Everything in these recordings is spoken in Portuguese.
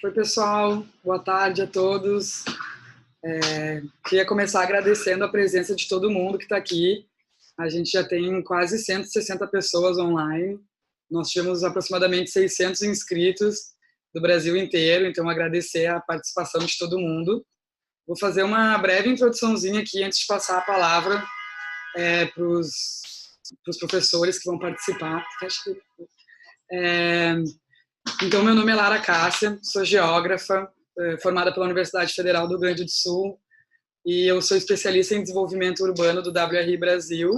Oi, pessoal. Boa tarde a todos. Queria começar agradecendo a presença de todo mundo que está aqui. A gente já tem quase 160 pessoas online. Nós tínhamos aproximadamente 600 inscritos do Brasil inteiro, então agradecer a participação de todo mundo. Vou fazer uma breve introduçãozinha aqui antes de passar a palavra para os professores que vão participar. Então, meu nome é Lara Cássia, sou geógrafa, formada pela Universidade Federal do Rio Grande do Sul, e eu sou especialista em desenvolvimento urbano do WRI Brasil,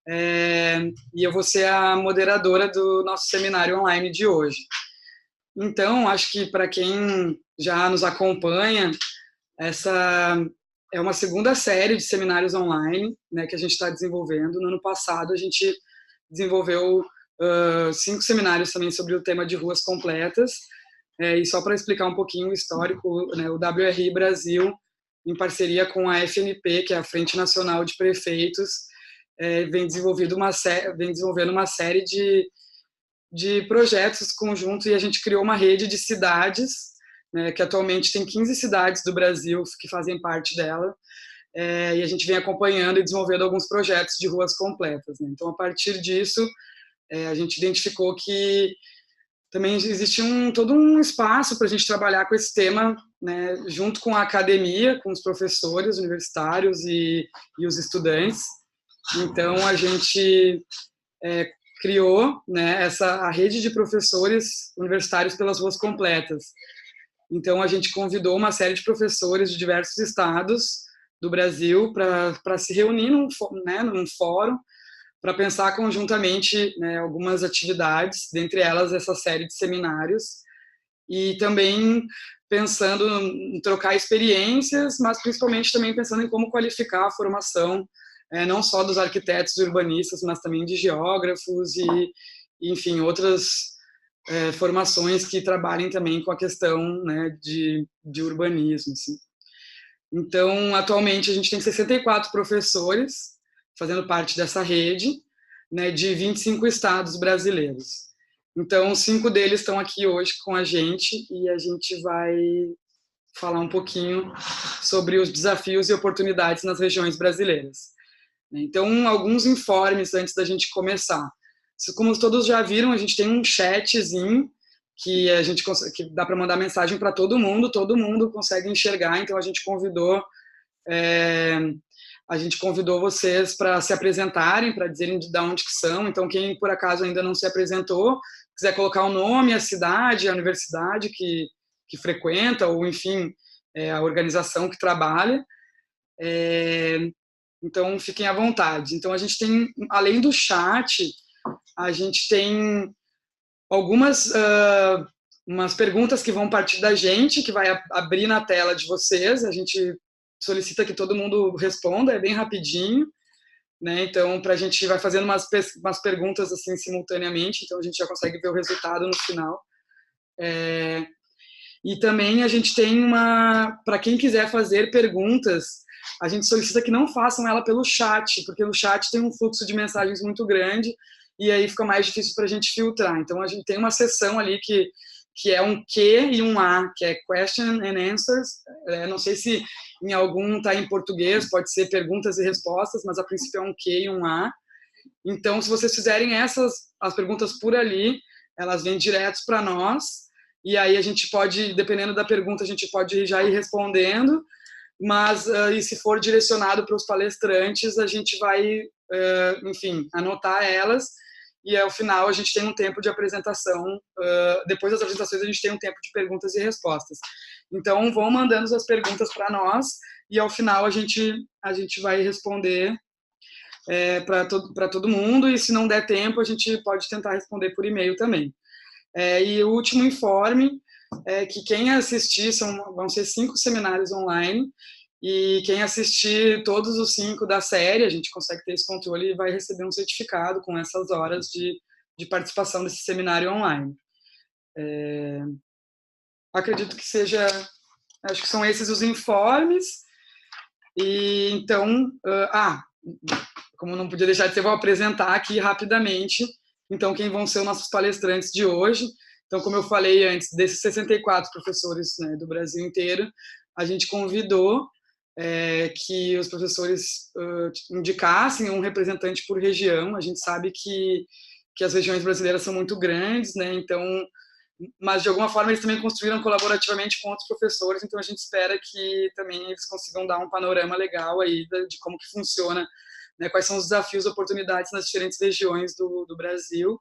e eu vou ser a moderadora do nosso seminário online de hoje. Então, acho que para quem já nos acompanha, essa é uma segunda série de seminários online, né, que a gente está desenvolvendo. No ano passado, a gente desenvolveu 5 seminários também sobre o tema de ruas completas, e só para explicar um pouquinho o histórico, né, o WRI Brasil, em parceria com a FNP, que é a Frente Nacional de Prefeitos, vem desenvolvendo uma série de projetos conjuntos, e a gente criou uma rede de cidades, né, que atualmente tem 15 cidades do Brasil que fazem parte dela, e a gente vem acompanhando e desenvolvendo alguns projetos de ruas completas, né? Então, a partir disso, a gente identificou que também existe todo um espaço para a gente trabalhar com esse tema, né, junto com a academia, com os professores universitários e os estudantes. Então, a gente criou, né, a rede de professores universitários pelas ruas completas. Então, a gente convidou uma série de professores de diversos estados do Brasil para se reunir num fórum, para pensar conjuntamente, né, algumas atividades, dentre elas essa série de seminários, e também pensando em trocar experiências, mas principalmente também pensando em como qualificar a formação, não só dos arquitetos e urbanistas, mas também de geógrafos e enfim, outras formações que trabalhem também com a questão, né, de urbanismo, assim. Então, atualmente, a gente tem 64 professores fazendo parte dessa rede, né, de 25 estados brasileiros. Então, 5 deles estão aqui hoje com a gente, e a gente vai falar um pouquinho sobre os desafios e oportunidades nas regiões brasileiras. Então, alguns informes antes da gente começar. Como todos já viram, a gente tem um chatzinho que que dá para mandar mensagem para todo mundo consegue enxergar. Então, a gente convidou vocês para se apresentarem, para dizerem de onde que são. Então, quem por acaso ainda não se apresentou, quiser colocar o nome, a cidade, a universidade que frequenta, ou enfim, a organização que trabalha. Então, fiquem à vontade. Então, a gente tem, além do chat, a gente tem algumas umas perguntas que vão partir da gente, que vai abrir na tela de vocês. A gente solicita que todo mundo responda, é bem rapidinho, né? Então, a gente vai fazendo umas perguntas assim simultaneamente, então a gente já consegue ver o resultado no final. E também a gente tem para quem quiser fazer perguntas, a gente solicita que não façam ela pelo chat, porque no chat tem um fluxo de mensagens muito grande, e aí fica mais difícil para a gente filtrar. Então, a gente tem uma seção ali que é um Q e um A, que é Question and Answers. Não sei se em algum está em português, pode ser perguntas e respostas, mas a princípio é um Q e um A. Então, se vocês fizerem as perguntas por ali, elas vêm direto para nós, e aí a gente pode, dependendo da pergunta, a gente pode já ir respondendo, mas e se for direcionado para os palestrantes, a gente vai, enfim, anotar elas, e ao final a gente tem um tempo de apresentação, depois das apresentações a gente tem um tempo de perguntas e respostas. Então, vão mandando as perguntas para nós, e ao final a gente vai responder para todo mundo, e se não der tempo, a gente pode tentar responder por e-mail também. E o último informe é que quem assistir, vão ser 5 seminários online, e quem assistir todos os 5 da série, a gente consegue ter esse controle e vai receber um certificado com essas horas de participação desse seminário online. Acredito que acho que são esses os informes. E então, como não podia deixar de ser, vou apresentar aqui rapidamente, então, quem vão ser os nossos palestrantes de hoje. Então, como eu falei antes, desses 64 professores, né, do Brasil inteiro, a gente convidou que os professores indicassem um representante por região. A gente sabe que as regiões brasileiras são muito grandes, né? Então, mas de alguma forma eles também construíram colaborativamente com outros professores, então a gente espera que também eles consigam dar um panorama legal aí de como que funciona, né, quais são os desafios e oportunidades nas diferentes regiões do Brasil.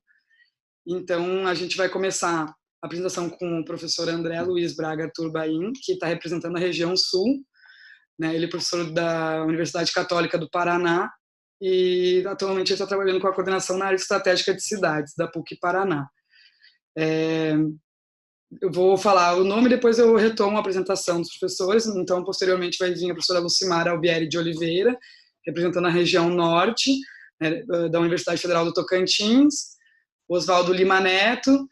Então a gente vai começar a apresentação com o professor André Luiz Braga Turbaim, que está representando a região sul, né, ele é professor da Universidade Católica do Paraná e atualmente ele está trabalhando com a coordenação na área estratégica de cidades da PUC Paraná. Eu vou falar o nome, depois eu retomo a apresentação dos professores. Então, posteriormente, vai vir a professora Lucimara Albieri de Oliveira, representando a região norte, né, da Universidade Federal do Tocantins, Oswaldo Lima Neto,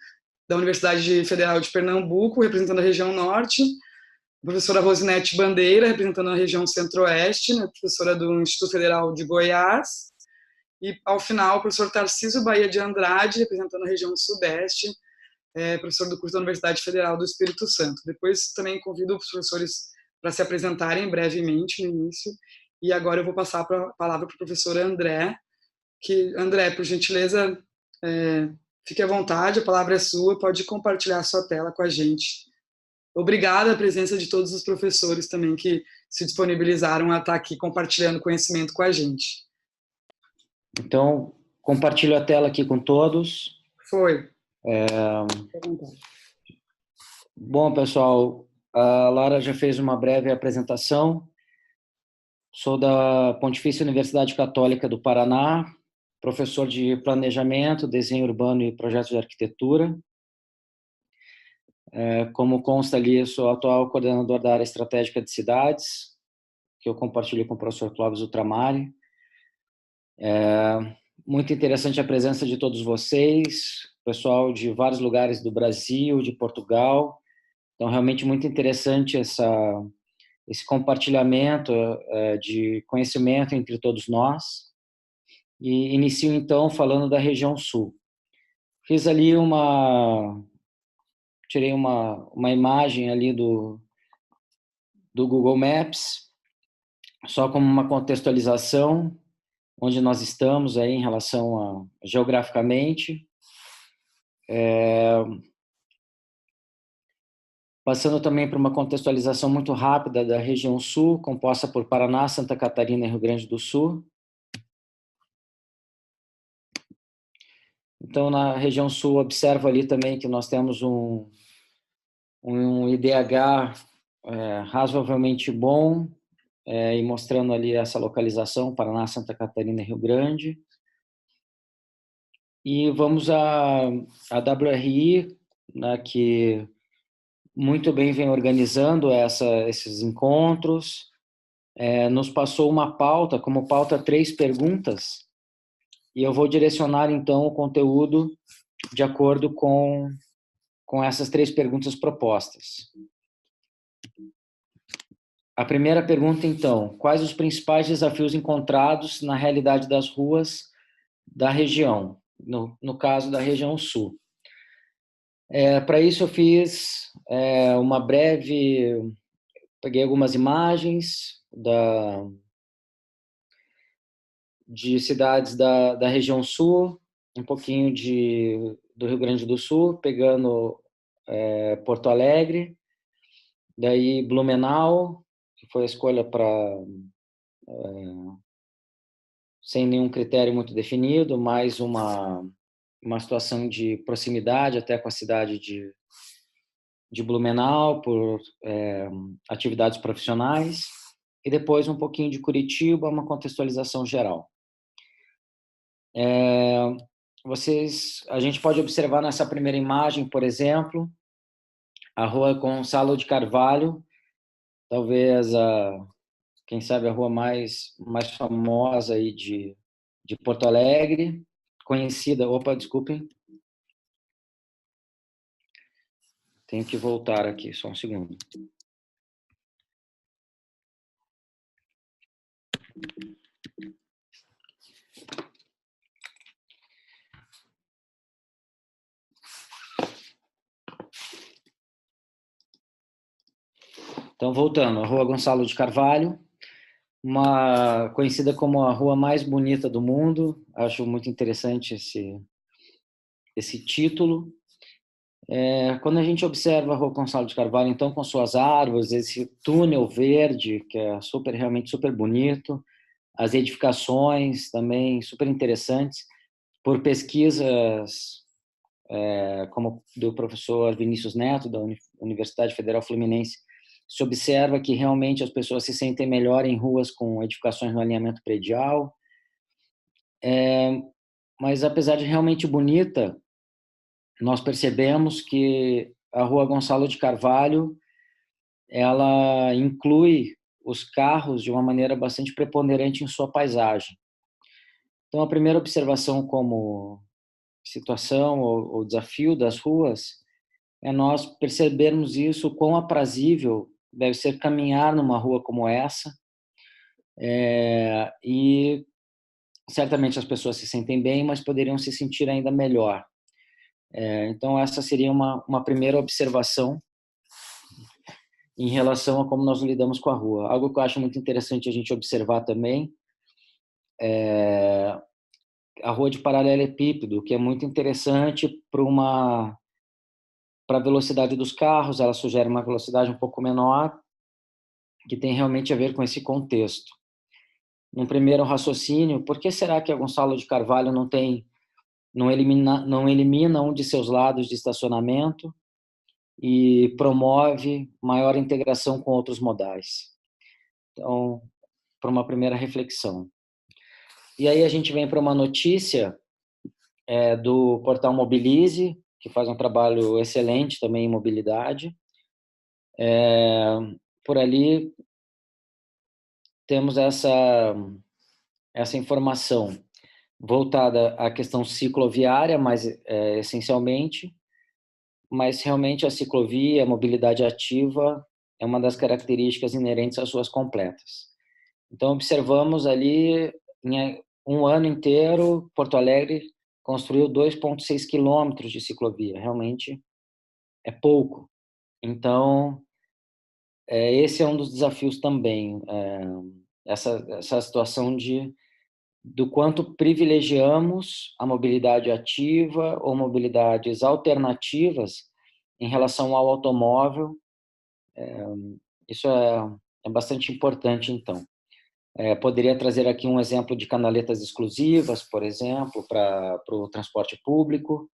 da Universidade Federal de Pernambuco, representando a região norte, a professora Rosinete Bandeira, representando a região centro-oeste, né, professora do Instituto Federal de Goiás, e, ao final, o professor Tarcísio Bahia de Andrade, representando a região sudeste, professor do curso da Universidade Federal do Espírito Santo. Depois também convido os professores para se apresentarem brevemente no início. E agora eu vou passar a palavra para o professor André, André, por gentileza, fique à vontade, a palavra é sua, pode compartilhar a sua tela com a gente. Obrigada a presença de todos os professores também que se disponibilizaram a estar aqui compartilhando conhecimento com a gente. Então, compartilho a tela aqui com todos. Foi. Bom, pessoal, a Lara já fez uma breve apresentação. Sou da Pontifícia Universidade Católica do Paraná, professor de Planejamento, Desenho Urbano e Projetos de Arquitetura. Como consta ali, sou atual coordenador da área estratégica de cidades, que eu compartilho com o professor Clóvis Ultramari. Muito interessante a presença de todos vocês, pessoal de vários lugares do Brasil, de Portugal. Então, realmente muito interessante esse compartilhamento de conhecimento entre todos nós. E inicio, então, falando da região sul. Fiz ali tirei uma imagem ali do Google Maps, só como uma contextualização, onde nós estamos aí em relação geograficamente. Passando também por uma contextualização muito rápida da região sul, composta por Paraná, Santa Catarina e Rio Grande do Sul. Então, na região sul, observo ali também que nós temos um IDH razoavelmente bom, e mostrando ali essa localização, Paraná, Santa Catarina e Rio Grande. E vamos à WRI, né, que muito bem vem organizando esses encontros, nos passou uma pauta, como pauta 3 perguntas, e eu vou direcionar, então, o conteúdo de acordo com essas 3 perguntas propostas. A primeira pergunta, então, quais os principais desafios encontrados na realidade das ruas da região, no caso da região sul? Para isso eu fiz peguei algumas imagens de cidades da região sul, um pouquinho do Rio Grande do Sul, pegando Porto Alegre, daí Blumenau, que foi a escolha sem nenhum critério muito definido, mais uma situação de proximidade até com a cidade de Blumenau, por atividades profissionais, e depois um pouquinho de Curitiba, uma contextualização geral. A gente pode observar nessa primeira imagem, por exemplo, a rua Gonçalo de Carvalho, talvez quem sabe a rua mais famosa aí de Porto Alegre, conhecida. Opa, desculpem. Tenho que voltar aqui, só um segundo. Então, voltando, a Rua Gonçalo de Carvalho, conhecida como a rua mais bonita do mundo. Acho muito interessante esse título. Quando a gente observa a Rua Gonçalo de Carvalho, então, com suas árvores, esse túnel verde, que é realmente super bonito, as edificações também super interessantes, por pesquisas como do professor Vinícius Neto, da Universidade Federal Fluminense, se observa que realmente as pessoas se sentem melhor em ruas com edificações no alinhamento predial. Mas, apesar de realmente bonita, nós percebemos que a Rua Gonçalo de Carvalho, ela inclui os carros de uma maneira bastante preponderante em sua paisagem. Então, a primeira observação como situação ou desafio das ruas é nós percebermos isso, quão aprazível deve ser caminhar numa rua como essa, e certamente as pessoas se sentem bem, mas poderiam se sentir ainda melhor. Então, essa seria uma primeira observação em relação a como nós lidamos com a rua. Algo que eu acho muito interessante a gente observar também é a rua de paralelepípedo, que é muito interessante para a velocidade dos carros. Ela sugere uma velocidade um pouco menor, que tem realmente a ver com esse contexto. Num primeiro raciocínio, por que será que a Gonçalo de Carvalho não elimina um de seus lados de estacionamento e promove maior integração com outros modais? Então, para uma primeira reflexão. E aí a gente vem para uma notícia do portal Mobilize, que faz um trabalho excelente também em mobilidade. Por ali temos essa informação voltada à questão cicloviária, mas essencialmente, mas realmente a ciclovia, a mobilidade ativa, é uma das características inerentes às ruas completas. Então, observamos ali, em um ano inteiro, Porto Alegre construiu 2,6 quilômetros de ciclovia. Realmente é pouco. Então, esse é um dos desafios também, essa situação do quanto privilegiamos a mobilidade ativa ou mobilidades alternativas em relação ao automóvel. Isso é bastante importante, então. Poderia trazer aqui um exemplo de canaletas exclusivas, por exemplo, para o transporte público,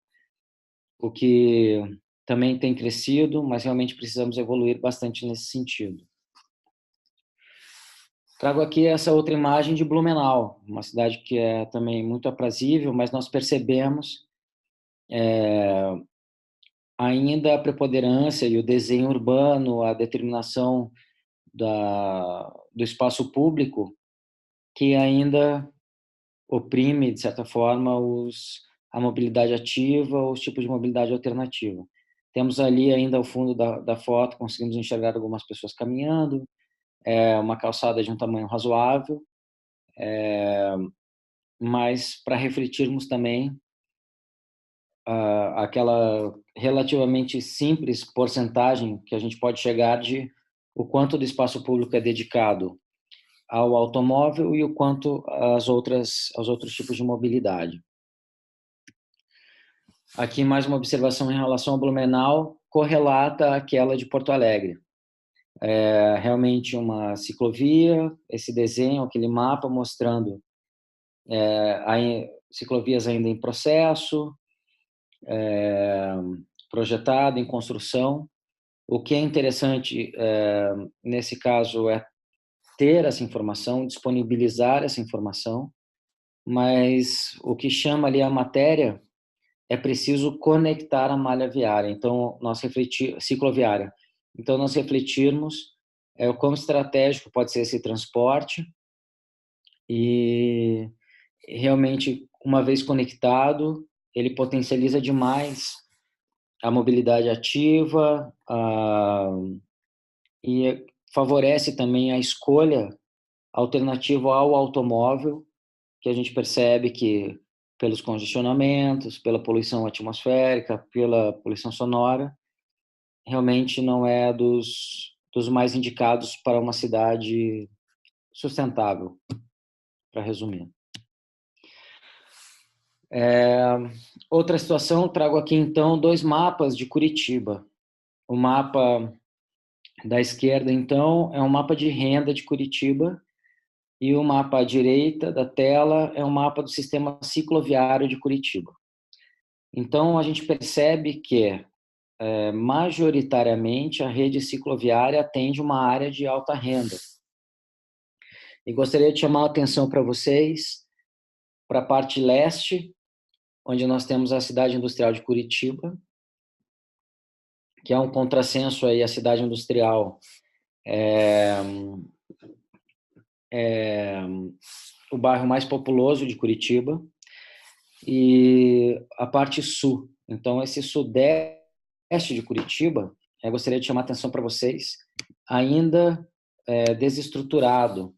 o que também tem crescido, mas realmente precisamos evoluir bastante nesse sentido. Trago aqui essa outra imagem de Blumenau, uma cidade que é também muito aprazível, mas nós percebemos ainda a preponderância e o desenho urbano, a determinação do espaço público, que ainda oprime, de certa forma, a mobilidade ativa, os tipos de mobilidade alternativa. Temos ali ainda ao fundo da foto, conseguimos enxergar algumas pessoas caminhando, uma calçada de um tamanho razoável, mas para refletirmos também aquela relativamente simples porcentagem que a gente pode chegar de o quanto do espaço público é dedicado ao automóvel e o quanto aos outros tipos de mobilidade. Aqui mais uma observação em relação a Blumenau, correlata àquela de Porto Alegre. Realmente uma ciclovia, esse desenho, aquele mapa mostrando ciclovias ainda em processo, projetado, em construção. O que é interessante nesse caso é ter essa informação, disponibilizar essa informação, mas o que chama ali a matéria é preciso conectar a malha viária, então cicloviária. Então nós refletirmos o quão estratégico pode ser esse transporte e realmente, uma vez conectado, ele potencializa demais a mobilidade ativa e favorece também a escolha alternativa ao automóvel, que a gente percebe que pelos congestionamentos, pela poluição atmosférica, pela poluição sonora, realmente não é dos mais indicados para uma cidade sustentável, para resumir. Outra situação, trago aqui então 2 mapas de Curitiba. O mapa da esquerda, então, é um mapa de renda de Curitiba, e o mapa à direita da tela é um mapa do sistema cicloviário de Curitiba. Então, a gente percebe que, majoritariamente, a rede cicloviária atende uma área de alta renda. E gostaria de chamar a atenção para vocês para a parte leste, onde nós temos a cidade industrial de Curitiba, que é um contrassenso aí, a cidade industrial o bairro mais populoso de Curitiba, e a parte sul. Então, esse sudeste de Curitiba, eu gostaria de chamar a atenção para vocês, ainda desestruturado.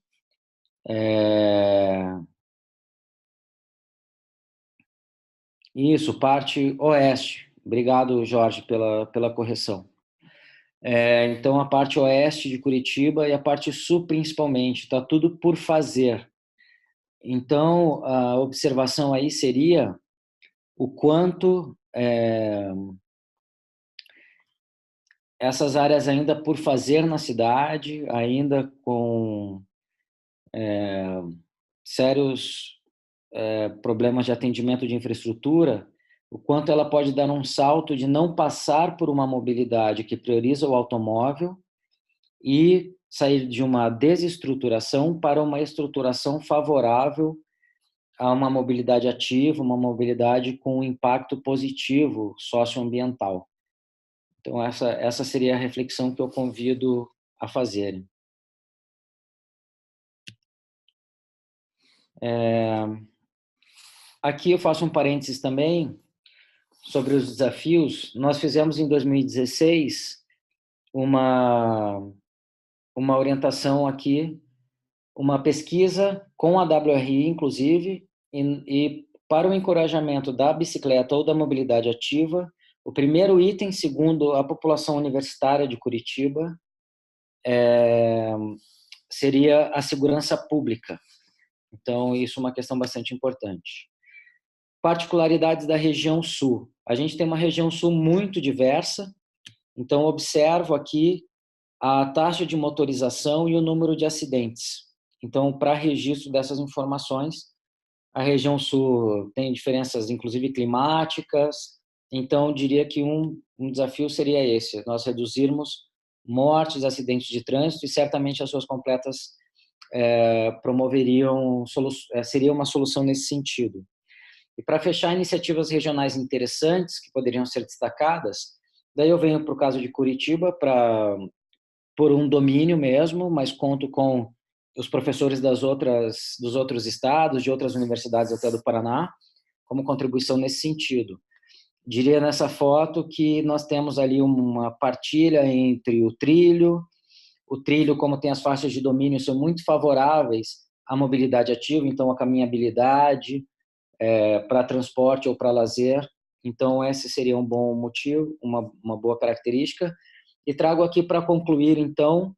Isso, parte oeste. Obrigado, Jorge, pela correção. Então, a parte oeste de Curitiba e a parte sul, principalmente, está tudo por fazer. Então, a observação aí seria o quanto essas áreas ainda por fazer na cidade, ainda com sérios problemas de atendimento de infraestrutura, o quanto ela pode dar um salto de não passar por uma mobilidade que prioriza o automóvel e sair de uma desestruturação para uma estruturação favorável a uma mobilidade ativa, uma mobilidade com impacto positivo socioambiental. Então, essa seria a reflexão que eu convido a fazerem. Aqui eu faço um parênteses também sobre os desafios. Nós fizemos em 2016 uma orientação aqui, uma pesquisa com a WRI, inclusive, e para o encorajamento da bicicleta ou da mobilidade ativa, o primeiro item, segundo a população universitária de Curitiba, seria a segurança pública. Então, isso é uma questão bastante importante. Particularidades da região sul. A gente tem uma região sul muito diversa, então observo aqui a taxa de motorização e o número de acidentes. Então, para registro dessas informações, a região sul tem diferenças, inclusive climáticas, então diria que um desafio seria esse, nós reduzirmos mortes, acidentes de trânsito, e certamente as suas completas seria uma solução nesse sentido. E para fechar, iniciativas regionais interessantes que poderiam ser destacadas, daí eu venho para o caso de Curitiba, por um domínio mesmo, mas conto com os professores dos outros estados, de outras universidades até do Paraná, como contribuição nesse sentido. Diria nessa foto que nós temos ali uma partilha entre o trilho, como tem as faixas de domínio, são muito favoráveis à mobilidade ativa, então a caminhabilidade, para transporte ou para lazer. Então, esse seria um bom motivo, uma boa característica. E trago aqui para concluir, então,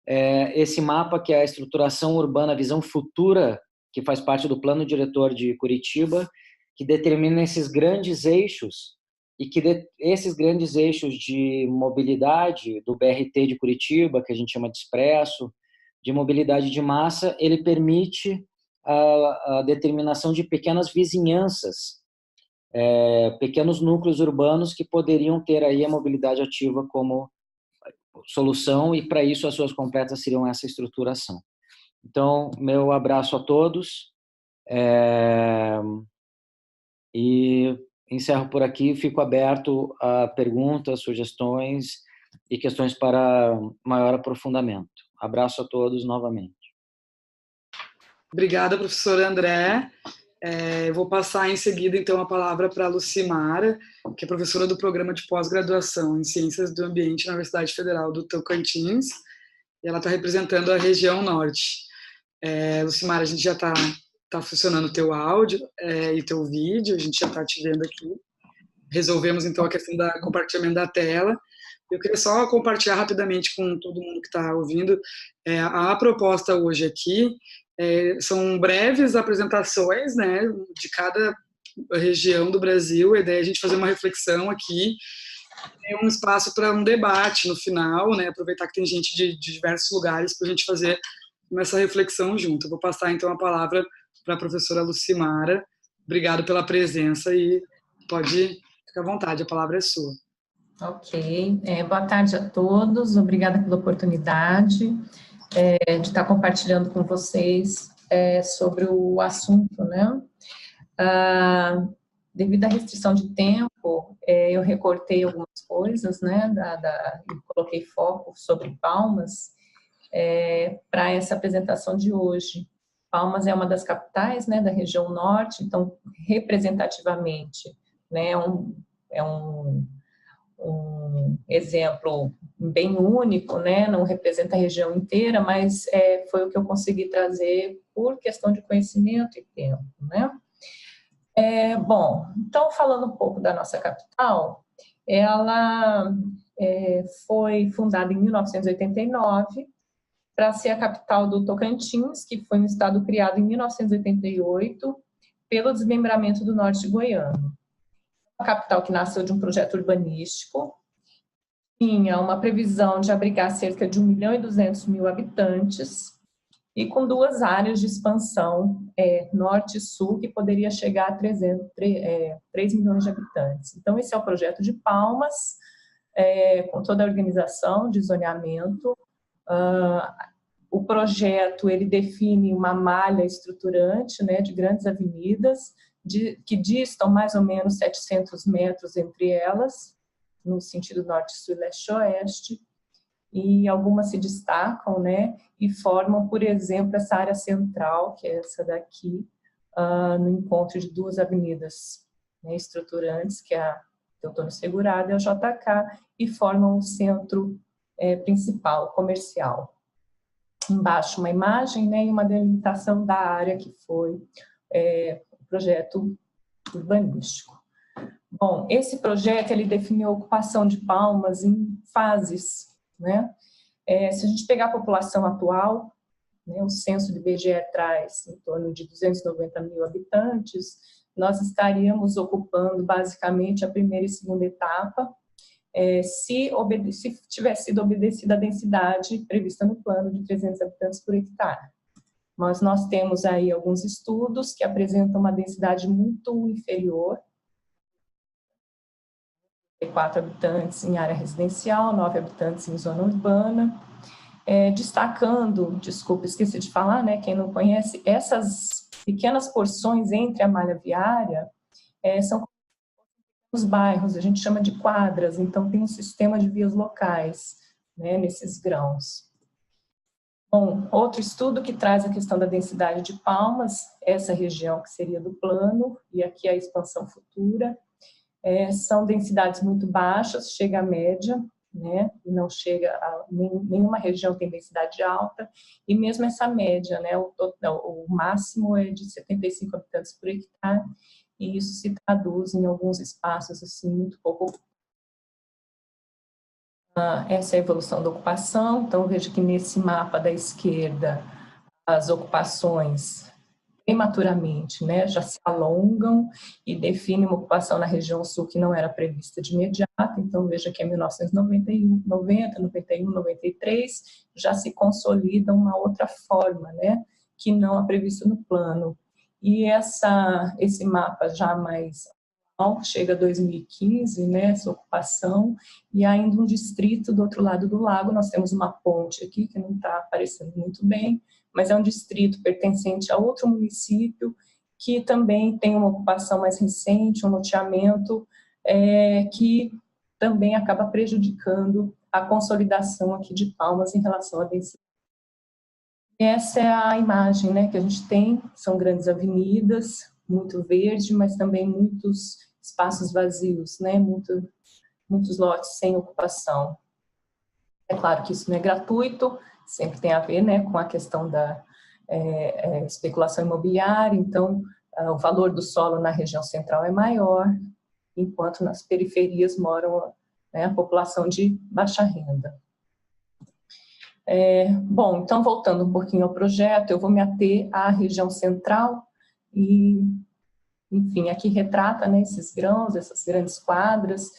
esse mapa que é a estruturação urbana, visão futura, que faz parte do plano diretor de Curitiba, que determina esses grandes eixos, e que esses grandes eixos de mobilidade do BRT de Curitiba, que a gente chama de expresso, de mobilidade de massa, ele permite a determinação de pequenas vizinhanças, pequenos núcleos urbanos que poderiam ter aí a mobilidade ativa como solução, e para isso as suas completas seriam essa estruturação. Então, meu abraço a todos, e encerro por aqui, fico aberto a perguntas, sugestões e questões para maior aprofundamento. Abraço a todos novamente. Obrigada, professor André. Eu vou passar em seguida, então, a palavra para a Lucimara, que é professora do programa de pós-graduação em Ciências do Ambiente na Universidade Federal do Tocantins, e ela está representando a região norte. Lucimara, a gente já está funcionando o teu áudio e teu vídeo, a gente já está te vendo aqui. Resolvemos, então, a questão do compartilhamento da tela. Eu queria só compartilhar rapidamente com todo mundo que está ouvindo. A proposta hoje aqui são breves apresentações, né, de cada região do Brasil. A ideia é a gente fazer uma reflexão aqui, ter um espaço para um debate no final, né, aproveitar que tem gente de diversos lugares para a gente fazer essa reflexão junto. Eu vou passar então a palavra para a professora Lucimara. Obrigado pela presença e pode ficar à vontade, a palavra é sua. Ok, boa tarde a todos, obrigada pela oportunidade de estar compartilhando com vocês sobre o assunto, né? Devido à restrição de tempo, eu recortei algumas coisas, né, e coloquei foco sobre Palmas para essa apresentação de hoje. Palmas é uma das capitais, né, da região norte, então, representativamente, né, é um exemplo bem único, né? Não representa a região inteira, mas foi o que eu consegui trazer por questão de conhecimento e tempo, né? Bom, então falando um pouco da nossa capital, ela foi fundada em 1989 para ser a capital do Tocantins, que foi um estado criado em 1988 pelo desmembramento do norte goiano. A capital que nasceu de um projeto urbanístico, tinha uma previsão de abrigar cerca de 1.200.000 habitantes e com 2 áreas de expansão, norte e sul, que poderia chegar a 3 milhões de habitantes. Então, esse é o projeto de Palmas, com toda a organização de zoneamento. O projeto, ele define uma malha estruturante, né, de grandes avenidas, que distam mais ou menos 700 metros entre elas, no sentido norte, sul, leste, oeste, e algumas se destacam, né, e formam, por exemplo, essa área central, que é essa daqui, no encontro de 2 avenidas, né, estruturantes, que é a Teotônio Segurado e a JK, e formam o centro principal, comercial. Embaixo uma imagem, né, e uma delimitação da área que foi o projeto urbanístico. Bom, esse projeto ele definiu a ocupação de Palmas em fases, né? Se a gente pegar a população atual, né, o censo do IBGE traz em torno de 290.000 habitantes, nós estaríamos ocupando basicamente a primeira e segunda etapa, se tivesse sido obedecida a densidade prevista no plano de 300 habitantes por hectare. Mas nós temos aí alguns estudos que apresentam uma densidade muito inferior, 4 habitantes em área residencial, 9 habitantes em zona urbana, destacando, desculpa, esqueci de falar, né, quem não conhece, essas pequenas porções entre a malha viária são os bairros, a gente chama de quadras, então tem um sistema de vias locais, né, nesses grãos. Bom, outro estudo que traz a questão da densidade de Palmas, essa região que seria do plano, e aqui a expansão futura, são densidades muito baixas, chega à média, né, e não chega a nenhuma região tem densidade alta, e mesmo essa média, né, o máximo é de 75 habitantes por hectare, e isso se traduz em alguns espaços assim muito pouco. Essa é a evolução da ocupação, então veja que nesse mapa da esquerda as ocupações prematuramente, né, já se alongam e definem uma ocupação na região sul que não era prevista de imediato, então veja que em 1991, 90, 91, 93 já se consolida uma outra forma, né, que não é prevista no plano. E esse mapa já mais chega a 2015, né, essa ocupação, e ainda um distrito do outro lado do lago, nós temos uma ponte aqui que não está aparecendo muito bem, mas é um distrito pertencente a outro município que também tem uma ocupação mais recente, um loteamento que também acaba prejudicando a consolidação aqui de Palmas em relação à densidade. Essa é a imagem, né, que a gente tem, são grandes avenidas, muito verde, mas também muitos espaços vazios, né, muitos lotes sem ocupação. É claro que isso não é gratuito, sempre tem a ver, né, com a questão da especulação imobiliária, então o valor do solo na região central é maior, enquanto nas periferias moram né, a população de baixa renda. Bom, então voltando um pouquinho ao projeto, eu vou me ater à região central e, enfim, aqui retrata, né, esses grãos, essas grandes quadras,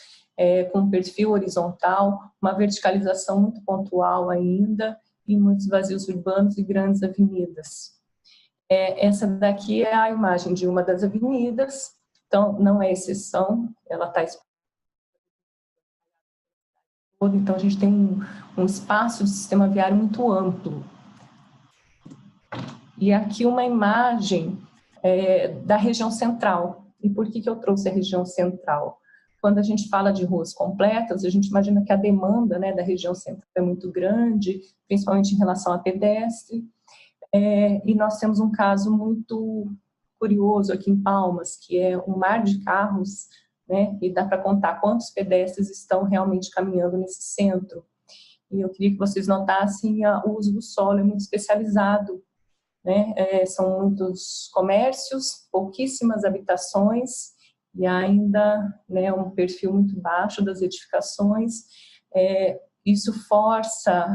com um perfil horizontal, uma verticalização muito pontual ainda, e muitos vazios urbanos e grandes avenidas. Essa daqui é a imagem de uma das avenidas, então não é exceção, ela está então a gente tem um espaço de sistema viário muito amplo. E aqui uma imagem da região central. E por que eu trouxe a região central? Quando a gente fala de ruas completas, a gente imagina que a demanda, né, da região central é muito grande, principalmente em relação a pedestre. E nós temos um caso muito curioso aqui em Palmas, que é um mar de carros, né, e dá para contar quantos pedestres estão realmente caminhando nesse centro. E eu queria que vocês notassem o uso do solo, é muito especializado, né? São muitos comércios, pouquíssimas habitações e ainda, né, um perfil muito baixo das edificações. Isso força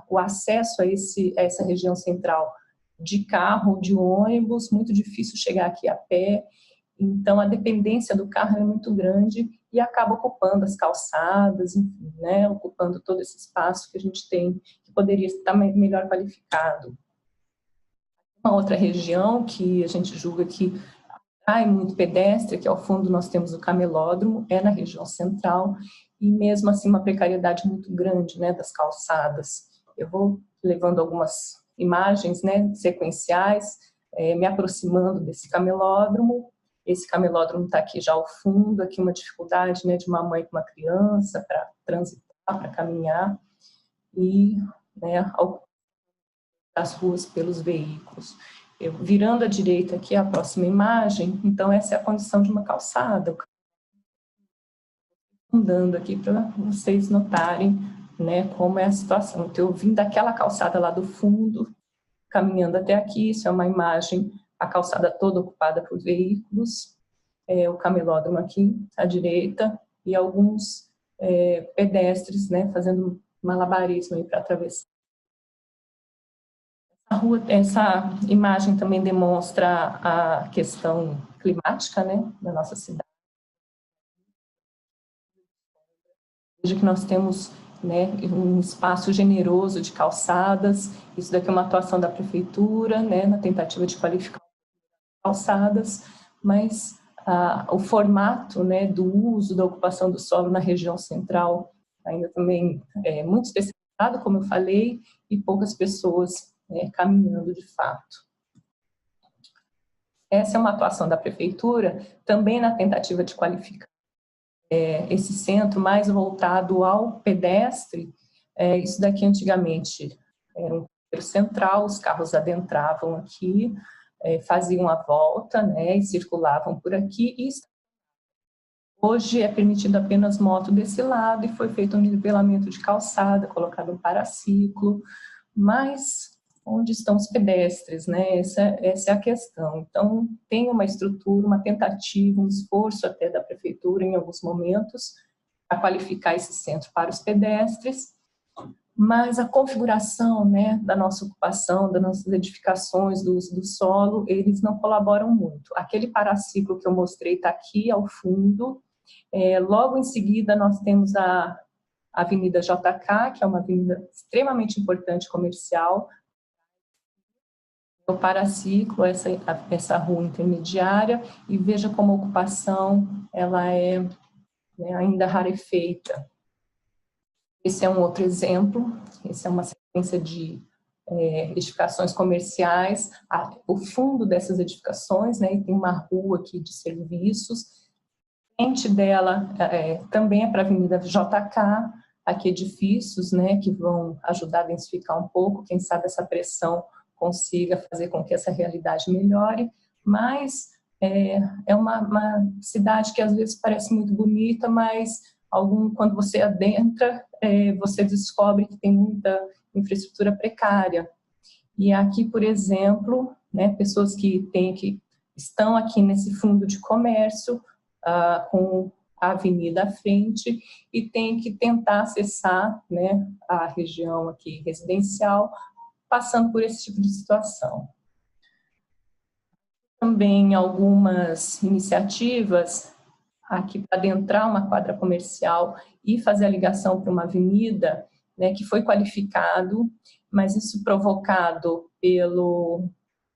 o acesso a essa região central de carro, de ônibus, muito difícil chegar aqui a pé. Então, a dependência do carro é muito grande e acaba ocupando as calçadas, enfim, né, ocupando todo esse espaço que a gente tem, que poderia estar melhor qualificado. Uma outra região que a gente julga que atrai muito pedestre, que ao fundo nós temos o camelódromo, é na região central, e mesmo assim uma precariedade muito grande, né, das calçadas. Eu vou levando algumas imagens, né, sequenciais, me aproximando desse camelódromo. Esse camelódromo está aqui já ao fundo, aqui uma dificuldade, né, de uma mãe com uma criança para transitar, para caminhar, e, né, as ruas pelos veículos. Virando à direita aqui, a próxima imagem, então essa é a condição de uma calçada. Andando aqui para vocês notarem, né, como é a situação. Então, eu vim daquela calçada lá do fundo, caminhando até aqui, isso é uma imagem, a calçada toda ocupada por veículos, o camelódromo aqui à direita, e alguns pedestres, né, fazendo malabarismo aí para atravessar. Essa imagem também demonstra a questão climática, né, da nossa cidade. Veja que nós temos, né, um espaço generoso de calçadas, isso daqui é uma atuação da prefeitura, né, na tentativa de qualificar calçadas, mas o formato, né, do uso, da ocupação do solo na região central ainda também é muito especializado, como eu falei, e poucas pessoas caminhando de fato. Essa é uma atuação da prefeitura, também na tentativa de qualificar esse centro mais voltado ao pedestre. Isso daqui antigamente era um centro central, os carros adentravam aqui, faziam a volta, né, e circulavam por aqui. E hoje é permitido apenas moto desse lado e foi feito um nivelamento de calçada, colocado um paraciclo, mas onde estão os pedestres, né? Essa é a questão. Então, tem uma estrutura, uma tentativa, um esforço até da prefeitura, em alguns momentos, a qualificar esse centro para os pedestres, mas a configuração, né, da nossa ocupação, das nossas edificações, do uso do solo, eles não colaboram muito. Aquele paraciclo que eu mostrei está aqui ao fundo. Logo em seguida, nós temos a Avenida JK, que é uma avenida extremamente importante comercial. O paraciclo, essa rua intermediária, e veja como a ocupação ela é, né, ainda rarefeita. Esse é um outro exemplo, essa é uma sequência de edificações comerciais, o fundo dessas edificações, né, e tem uma rua aqui de serviços, frente dela também é para a Avenida JK, aqui edifícios, né, que vão ajudar a densificar um pouco, quem sabe essa pressão consiga fazer com que essa realidade melhore, mas é uma cidade que às vezes parece muito bonita, mas quando você adentra, você descobre que tem muita infraestrutura precária. E aqui, por exemplo, né, pessoas que estão aqui nesse fundo de comércio, com a avenida à frente e tem que tentar acessar, né, a região aqui residencial, passando por esse tipo de situação. Também algumas iniciativas aqui para adentrar uma quadra comercial e fazer a ligação para uma avenida, né, que foi qualificado, mas isso provocado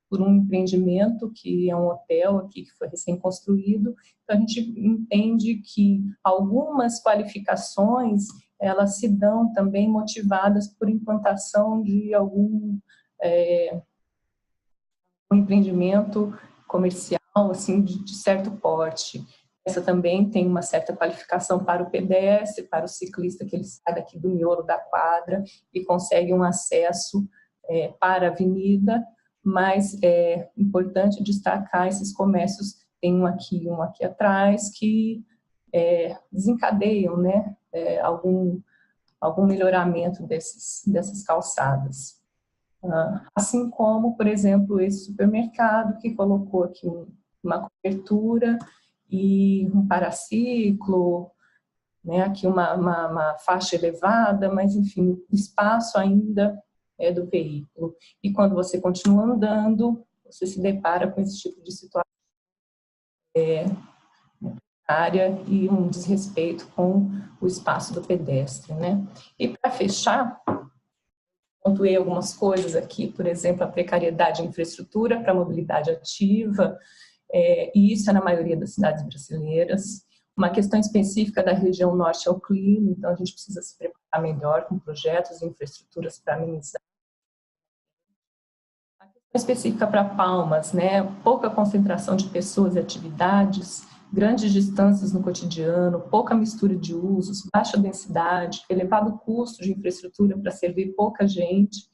por um empreendimento que é um hotel aqui que foi recém-construído. Então, a gente entende que algumas qualificações, elas se dão também motivadas por implantação de algum um empreendimento comercial assim, de certo porte. Essa também tem uma certa qualificação para o pedestre, para o ciclista, que ele sai daqui do miolo da quadra e consegue um acesso para a avenida, mas é importante destacar esses comércios, tem um aqui atrás, que desencadeiam, né, algum melhoramento dessas calçadas. Assim como, por exemplo, esse supermercado que colocou aqui uma cobertura e um paraciclo, né, aqui uma faixa elevada, mas, enfim, o espaço ainda é do veículo. E quando você continua andando, você se depara com esse tipo de situação área e um desrespeito com o espaço do pedestre, né? E para fechar, pontuei algumas coisas aqui, por exemplo, a precariedade de infraestrutura para a mobilidade ativa, e isso é na maioria das cidades brasileiras. Uma questão específica da região norte é o clima, então a gente precisa se preparar melhor com projetos e infraestruturas para amenizar. A questão específica para Palmas, né? Pouca concentração de pessoas e atividades, grandes distâncias no cotidiano, pouca mistura de usos, baixa densidade, elevado custo de infraestrutura para servir pouca gente.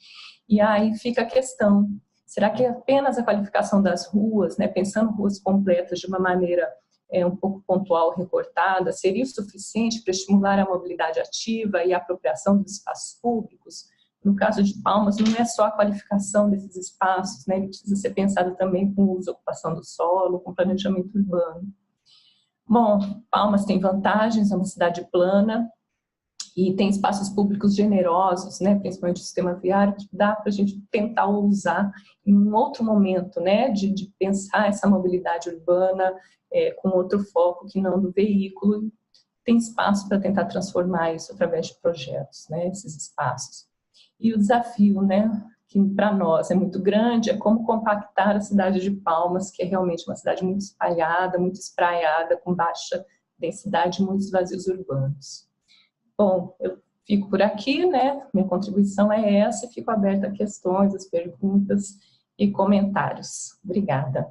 E aí fica a questão, será que apenas a qualificação das ruas, né, pensando ruas completas de uma maneira um pouco pontual, recortada, seria o suficiente para estimular a mobilidade ativa e a apropriação dos espaços públicos? No caso de Palmas, não é só a qualificação desses espaços, né, ele precisa ser pensado também com uso e ocupação do solo, com planejamento urbano. Bom, Palmas tem vantagens, é uma cidade plana e tem espaços públicos generosos, né, principalmente o sistema viário, que dá para a gente tentar usar em um outro momento, né, de pensar essa mobilidade urbana com outro foco que não do veículo. Tem espaço para tentar transformar isso através de projetos, né, esses espaços. E o desafio, né, que para nós é muito grande, é como compactar a cidade de Palmas, que é realmente uma cidade muito espalhada, muito espraiada, com baixa densidade e muitos vazios urbanos. Bom, eu fico por aqui, né? Minha contribuição é essa, fico aberta a questões, as perguntas e comentários. Obrigada.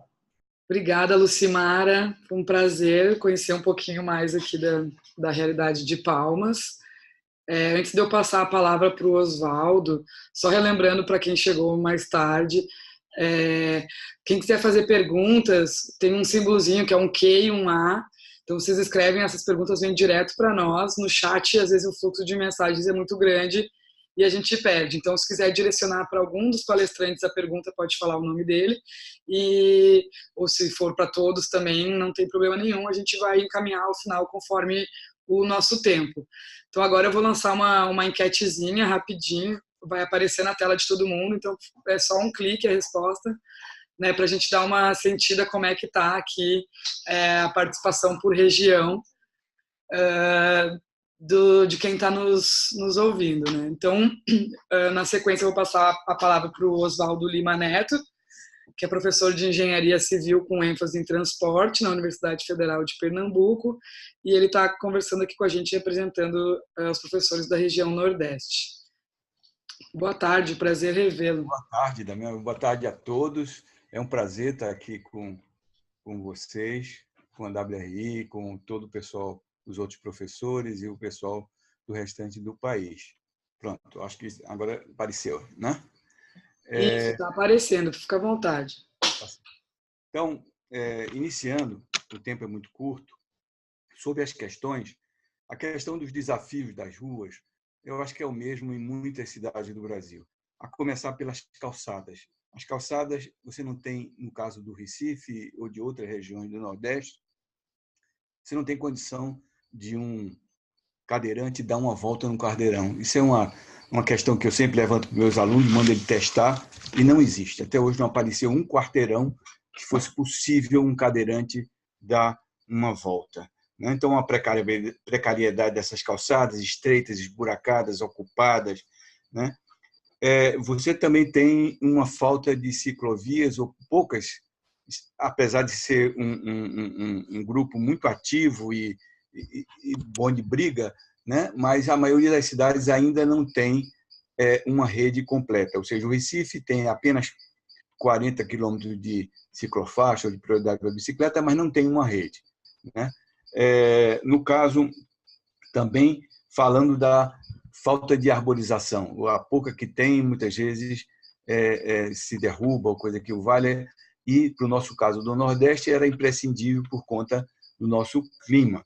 Obrigada, Lucimara. Foi um prazer conhecer um pouquinho mais aqui da realidade de Palmas. Antes de eu passar a palavra para o Oswaldo, só relembrando para quem chegou mais tarde, quem quiser fazer perguntas, tem um símbolozinho que é um Q e um A, então vocês escrevem, essas perguntas vêm direto para nós, no chat às vezes o fluxo de mensagens é muito grande e a gente perde, então se quiser direcionar para algum dos palestrantes a pergunta, pode falar o nome dele, ou se for para todos também, não tem problema nenhum, a gente vai encaminhar ao final conforme o nosso tempo. Então agora eu vou lançar uma enquetezinha rapidinho, vai aparecer na tela de todo mundo, então é só um clique a resposta, né, para a gente dar uma sentida como é que está aqui a participação por região de quem está nos ouvindo. Né? Então, na sequência eu vou passar a palavra para o Oswaldo Lima Neto, que é professor de Engenharia Civil com ênfase em transporte na Universidade Federal de Pernambuco, e ele está conversando aqui com a gente, representando os professores da região Nordeste. Boa tarde, prazer revê-lo. Boa tarde, Damião. Boa tarde a todos. É um prazer estar aqui com vocês, com a WRI, com todo o pessoal, os outros professores e o pessoal do restante do país. Pronto, acho que agora apareceu, né? Isso, está aparecendo, fica à vontade. Então, iniciando, o tempo é muito curto, sobre as questões, a questão dos desafios das ruas, eu acho que é o mesmo em muitas cidades do Brasil, a começar pelas calçadas. As calçadas, você não tem, no caso do Recife ou de outras regiões do Nordeste, você não tem condição de um cadeirante dar uma volta no quarteirão. Isso é uma questão que eu sempre levanto para meus alunos, mando ele testar, e não existe. Até hoje não apareceu um quarteirão que fosse possível um cadeirante dar uma volta. Então, a precariedade dessas calçadas estreitas, esburacadas, ocupadas. Você também tem uma falta de ciclovias, ou poucas, apesar de ser um grupo muito ativo e bom de briga, mas a maioria das cidades ainda não tem uma rede completa. Ou seja, o Recife tem apenas 40 quilômetros de ciclofaixa ou de prioridade para a bicicleta, mas não tem uma rede. No caso, também falando da falta de arborização, a pouca que tem, muitas vezes, se derruba, ou coisa que o vale, e, para o nosso caso do Nordeste, era imprescindível por conta do nosso clima.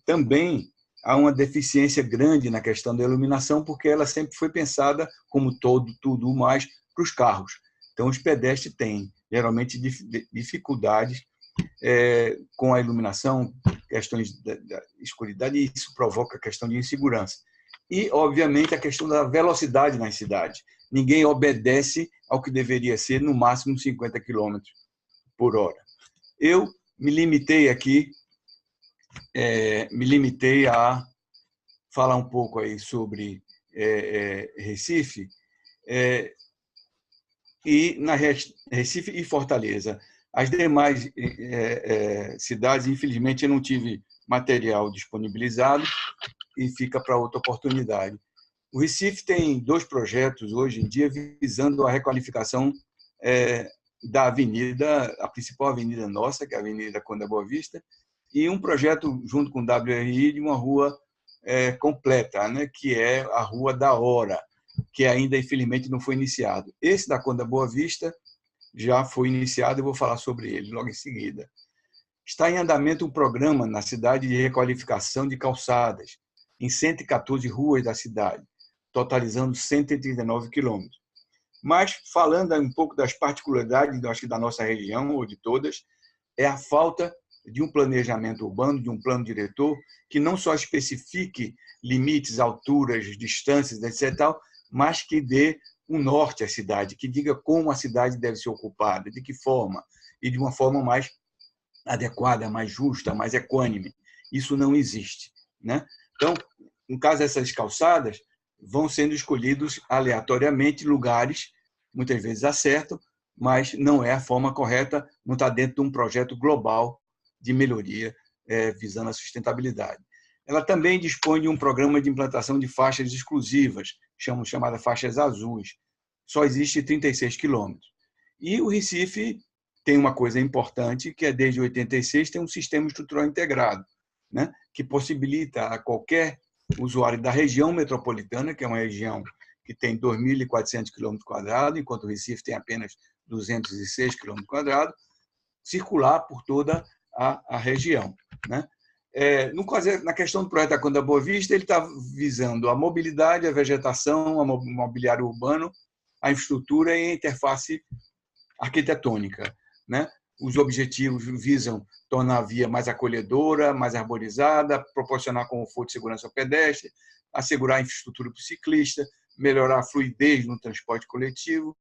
Também há uma deficiência grande na questão da iluminação, porque ela sempre foi pensada como tudo mais para os carros. Então, os pedestres têm, geralmente, dificuldades com a iluminação, questões da escuridade, e isso provoca a questão de insegurança. E, obviamente, a questão da velocidade nas cidades. Ninguém obedece ao que deveria ser, no máximo, 50 km por hora. Eu me limitei aqui, a falar um pouco aí sobre Recife, e na Recife e Fortaleza. As demais cidades, infelizmente, eu não tive material disponibilizado e fica para outra oportunidade. O Recife tem 2 projetos hoje em dia visando a requalificação da avenida, a principal avenida nossa, que é a Avenida Conde Boa Vista, e um projeto junto com o WRI de uma rua completa, que é a Rua da Hora, que ainda, infelizmente, não foi iniciado. Esse da Conde Boa Vista já foi iniciado, eu vou falar sobre ele logo em seguida. Está em andamento um programa na cidade de requalificação de calçadas, em 114 ruas da cidade, totalizando 139 quilômetros. Mas, falando um pouco das particularidades, acho que da nossa região, ou de todas, é a falta de um planejamento urbano, de um plano diretor, que não só especifique limites, alturas, distâncias, etc., mas que dê um norte à cidade, que diga como a cidade deve ser ocupada, de que forma, e de uma forma mais adequada, mais justa, mais equânime. Isso não existe. Então, no caso dessas calçadas, vão sendo escolhidos aleatoriamente lugares, muitas vezes acertam, mas não é a forma correta, não está dentro de um projeto global de melhoria visando a sustentabilidade. Ela também dispõe de um programa de implantação de faixas exclusivas, chamadas faixas azuis. Só existe 36 quilômetros. E o Recife tem uma coisa importante, que é, desde 86, tem um sistema estrutural integrado, que possibilita a qualquer usuário da região metropolitana, que é uma região que tem 2.400 km², enquanto o Recife tem apenas 206 km², circular por toda a região. Na questão do projeto da Conde Boa Vista, ele está visando a mobilidade, a vegetação, o mobiliário urbano, a infraestrutura e a interface arquitetônica. Os objetivos visam tornar a via mais acolhedora, mais arborizada, proporcionar conforto e segurança ao pedestre, assegurar a infraestrutura para o ciclista, melhorar a fluidez no transporte coletivo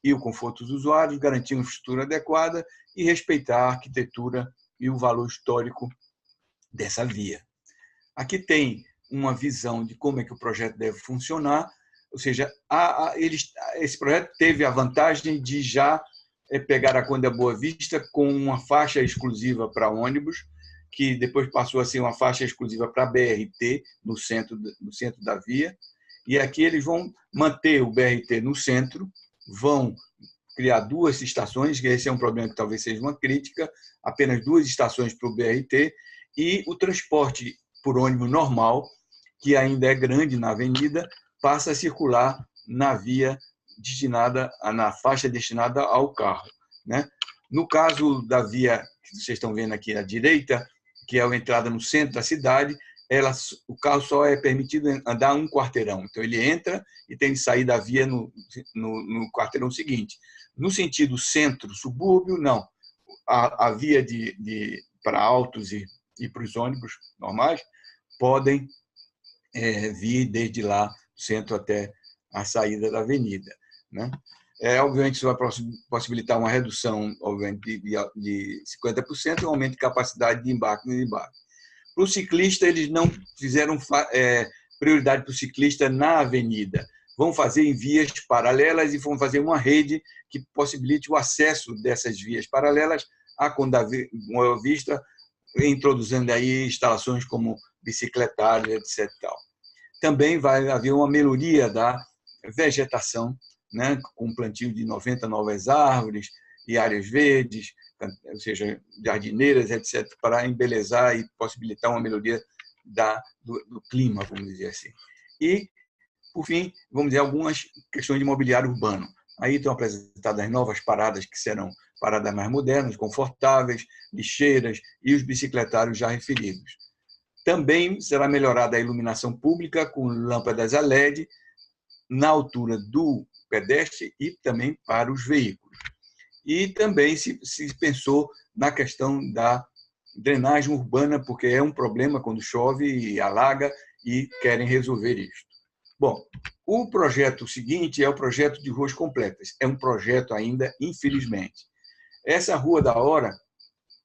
e o conforto dos usuários, garantir uma infraestrutura adequada e respeitar a arquitetura e o valor histórico dessa via. Aqui tem uma visão de como é que o projeto deve funcionar, ou seja, esse projeto teve a vantagem de já pegar a Conde Boa Vista com uma faixa exclusiva para ônibus, que depois passou a ser uma faixa exclusiva para BRT, no centro da via, e aqui eles vão manter o BRT no centro, vão criar 2 estações, que esse é um problema que talvez seja uma crítica, apenas 2 estações para o BRT, e o transporte por ônibus normal, que ainda é grande na avenida, passa a circular na via na faixa destinada ao carro. No caso da via que vocês estão vendo aqui à direita, que é a entrada no centro da cidade, o carro só é permitido andar 1 quarteirão. Então, ele entra e tem que sair da via no quarteirão seguinte. No sentido centro-subúrbio, não. A via para autos e para os ônibus normais, podem vir desde lá, do centro até a saída da avenida, né? Obviamente, isso vai possibilitar uma redução, obviamente, de 50% e um aumento de capacidade de embarque e desembarque. Para o ciclista, eles não fizeram prioridade para o ciclista na avenida. Vão fazer em vias paralelas e vão fazer uma rede que possibilite o acesso dessas vias paralelas à Conda Boa Vista, introduzindo aí instalações como bicicletários, etc. Também vai haver uma melhoria da vegetação, né, com plantio de 90 novas árvores e áreas verdes, ou seja, jardineiras, etc., para embelezar e possibilitar uma melhoria do clima, vamos dizer assim. E, por fim, vamos dizer, algumas questões de mobiliário urbano. Aí estão apresentadas novas paradas, que serão paradas mais modernas, confortáveis, lixeiras e os bicicletários já referidos. Também será melhorada a iluminação pública com lâmpadas a LED na altura do pedestre e também para os veículos. E também se pensou na questão da drenagem urbana, porque é um problema quando chove e alaga, e querem resolver isso. Bom, o projeto seguinte é o projeto de ruas completas. É um projeto ainda, infelizmente. Essa Rua da Hora,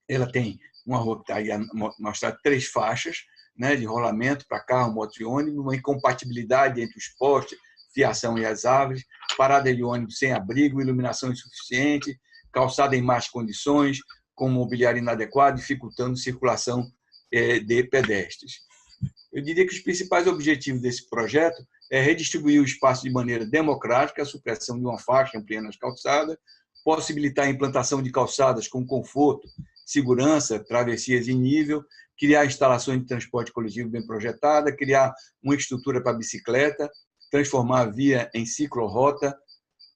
ela tem uma rua que está aí mostrada 3 faixas, né, de rolamento para carro, moto e ônibus, uma incompatibilidade entre os postes, fiação e as árvores, parada de ônibus sem abrigo, iluminação insuficiente, calçada em más condições, com mobiliário inadequado, dificultando a circulação de pedestres. Eu diria que os principais objetivos desse projeto é redistribuir o espaço de maneira democrática, a supressão de uma faixa ampliando as calçadas, possibilitar a implantação de calçadas com conforto, segurança, travessias em nível, criar instalações de transporte coletivo bem projetada, criar uma estrutura para bicicleta, transformar a via em ciclorrota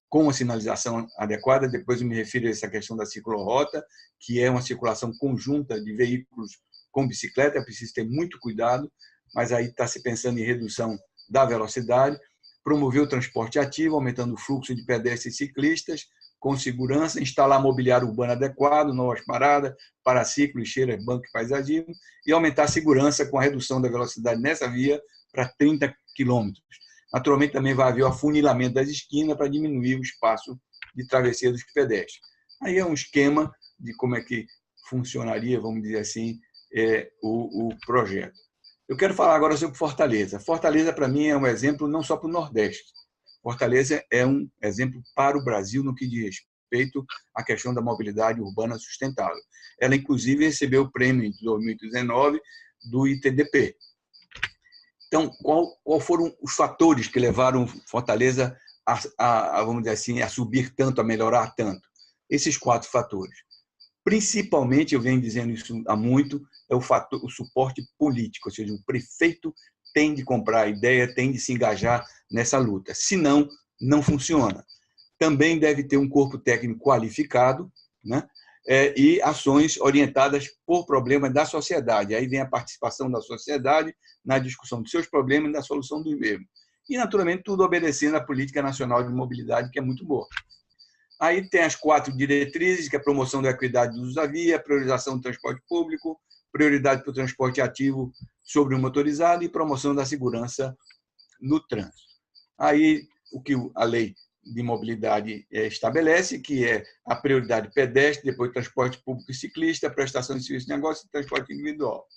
com uma sinalização adequada. Depois eu me refiro a essa questão da ciclorrota, que é uma circulação conjunta de veículos com bicicleta, é preciso ter muito cuidado, mas aí está se pensando em redução da velocidade, promover o transporte ativo, aumentando o fluxo de pedestres e ciclistas, com segurança, instalar mobiliário urbano adequado, novas paradas, paraciclo, lixeiras, banco e paisagismo, e aumentar a segurança com a redução da velocidade nessa via para 30 km. Naturalmente, também vai haver o afunilamento das esquinas para diminuir o espaço de travessia dos pedestres. Aí é um esquema de como é que funcionaria, vamos dizer assim, o projeto. Eu quero falar agora sobre Fortaleza. Fortaleza, para mim, é um exemplo não só para o Nordeste. Fortaleza é um exemplo para o Brasil no que diz respeito à questão da mobilidade urbana sustentável. Ela, inclusive, recebeu o prêmio em 2019 do ITDP. Então, qual foram os fatores que levaram Fortaleza vamos dizer assim, a subir tanto, a melhorar tanto? Esses 4 fatores. Principalmente, eu venho dizendo isso há muito, é o suporte político, ou seja, o prefeito tem de comprar a ideia, tem de se engajar nessa luta, senão não funciona. Também deve ter um corpo técnico qualificado, né? E ações orientadas por problemas da sociedade. Aí vem a participação da sociedade na discussão dos seus problemas e na solução dos mesmos. E, naturalmente, tudo obedecendo à Política Nacional de Mobilidade, que é muito boa. Aí tem as 4 diretrizes, que é a promoção da equidade do uso da via, priorização do transporte público, prioridade para o transporte ativo sobre o motorizado e promoção da segurança no trânsito. Aí, o que a lei de mobilidade estabelece, que é a prioridade pedestre, depois transporte público e ciclista, prestação de serviço de negócio e transporte individual.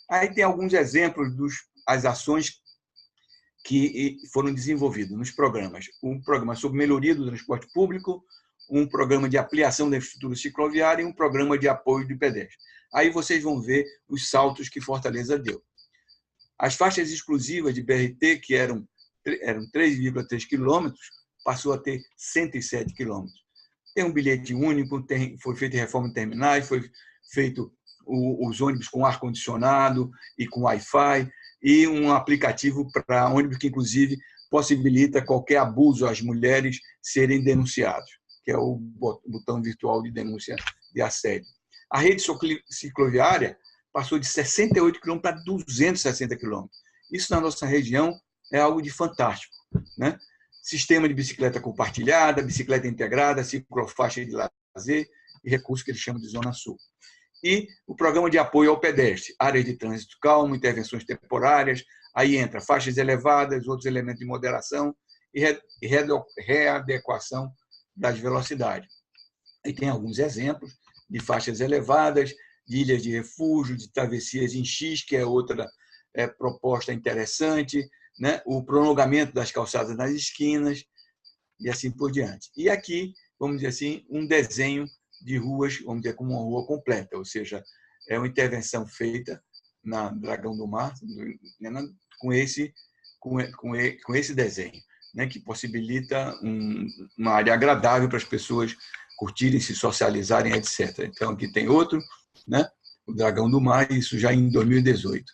Aí tem alguns exemplos das ações que foram desenvolvidas nos programas. Um programa sobre melhoria do transporte público, um programa de ampliação da infraestrutura cicloviária e um programa de apoio de pedestres. Aí vocês vão ver os saltos que Fortaleza deu. As faixas exclusivas de BRT, que eram 3,3 quilômetros, passou a ter 107 quilômetros. Tem um bilhete único, foi feita reforma em terminais, foi feito os ônibus com ar-condicionado e com Wi-Fi, e um aplicativo para ônibus que, inclusive, possibilita qualquer abuso às mulheres serem denunciados, que é o botão virtual de denúncia de assédio. A rede cicloviária passou de 68 km para 260 km. Isso, na nossa região, é algo de fantástico, né? Sistema de bicicleta compartilhada, bicicleta integrada, ciclofaixa de lazer e recurso que eles chamam de Zona Sul. E o programa de apoio ao pedestre, áreas de trânsito calmo, intervenções temporárias, aí entra faixas elevadas, outros elementos de moderação e readequação das velocidades. E tem alguns exemplos de faixas elevadas, de ilhas de refúgio, de travessias em X, que é outra proposta interessante, né? O prolongamento das calçadas nas esquinas e assim por diante. E aqui, vamos dizer assim, um desenho de ruas, vamos dizer, como uma rua completa, ou seja, é uma intervenção feita na Dragão do Mar com esse desenho, né, que possibilita uma área agradável para as pessoas curtirem, se socializarem, etc. Então, aqui tem outro, né, o Dragão do Mar, isso já em 2018.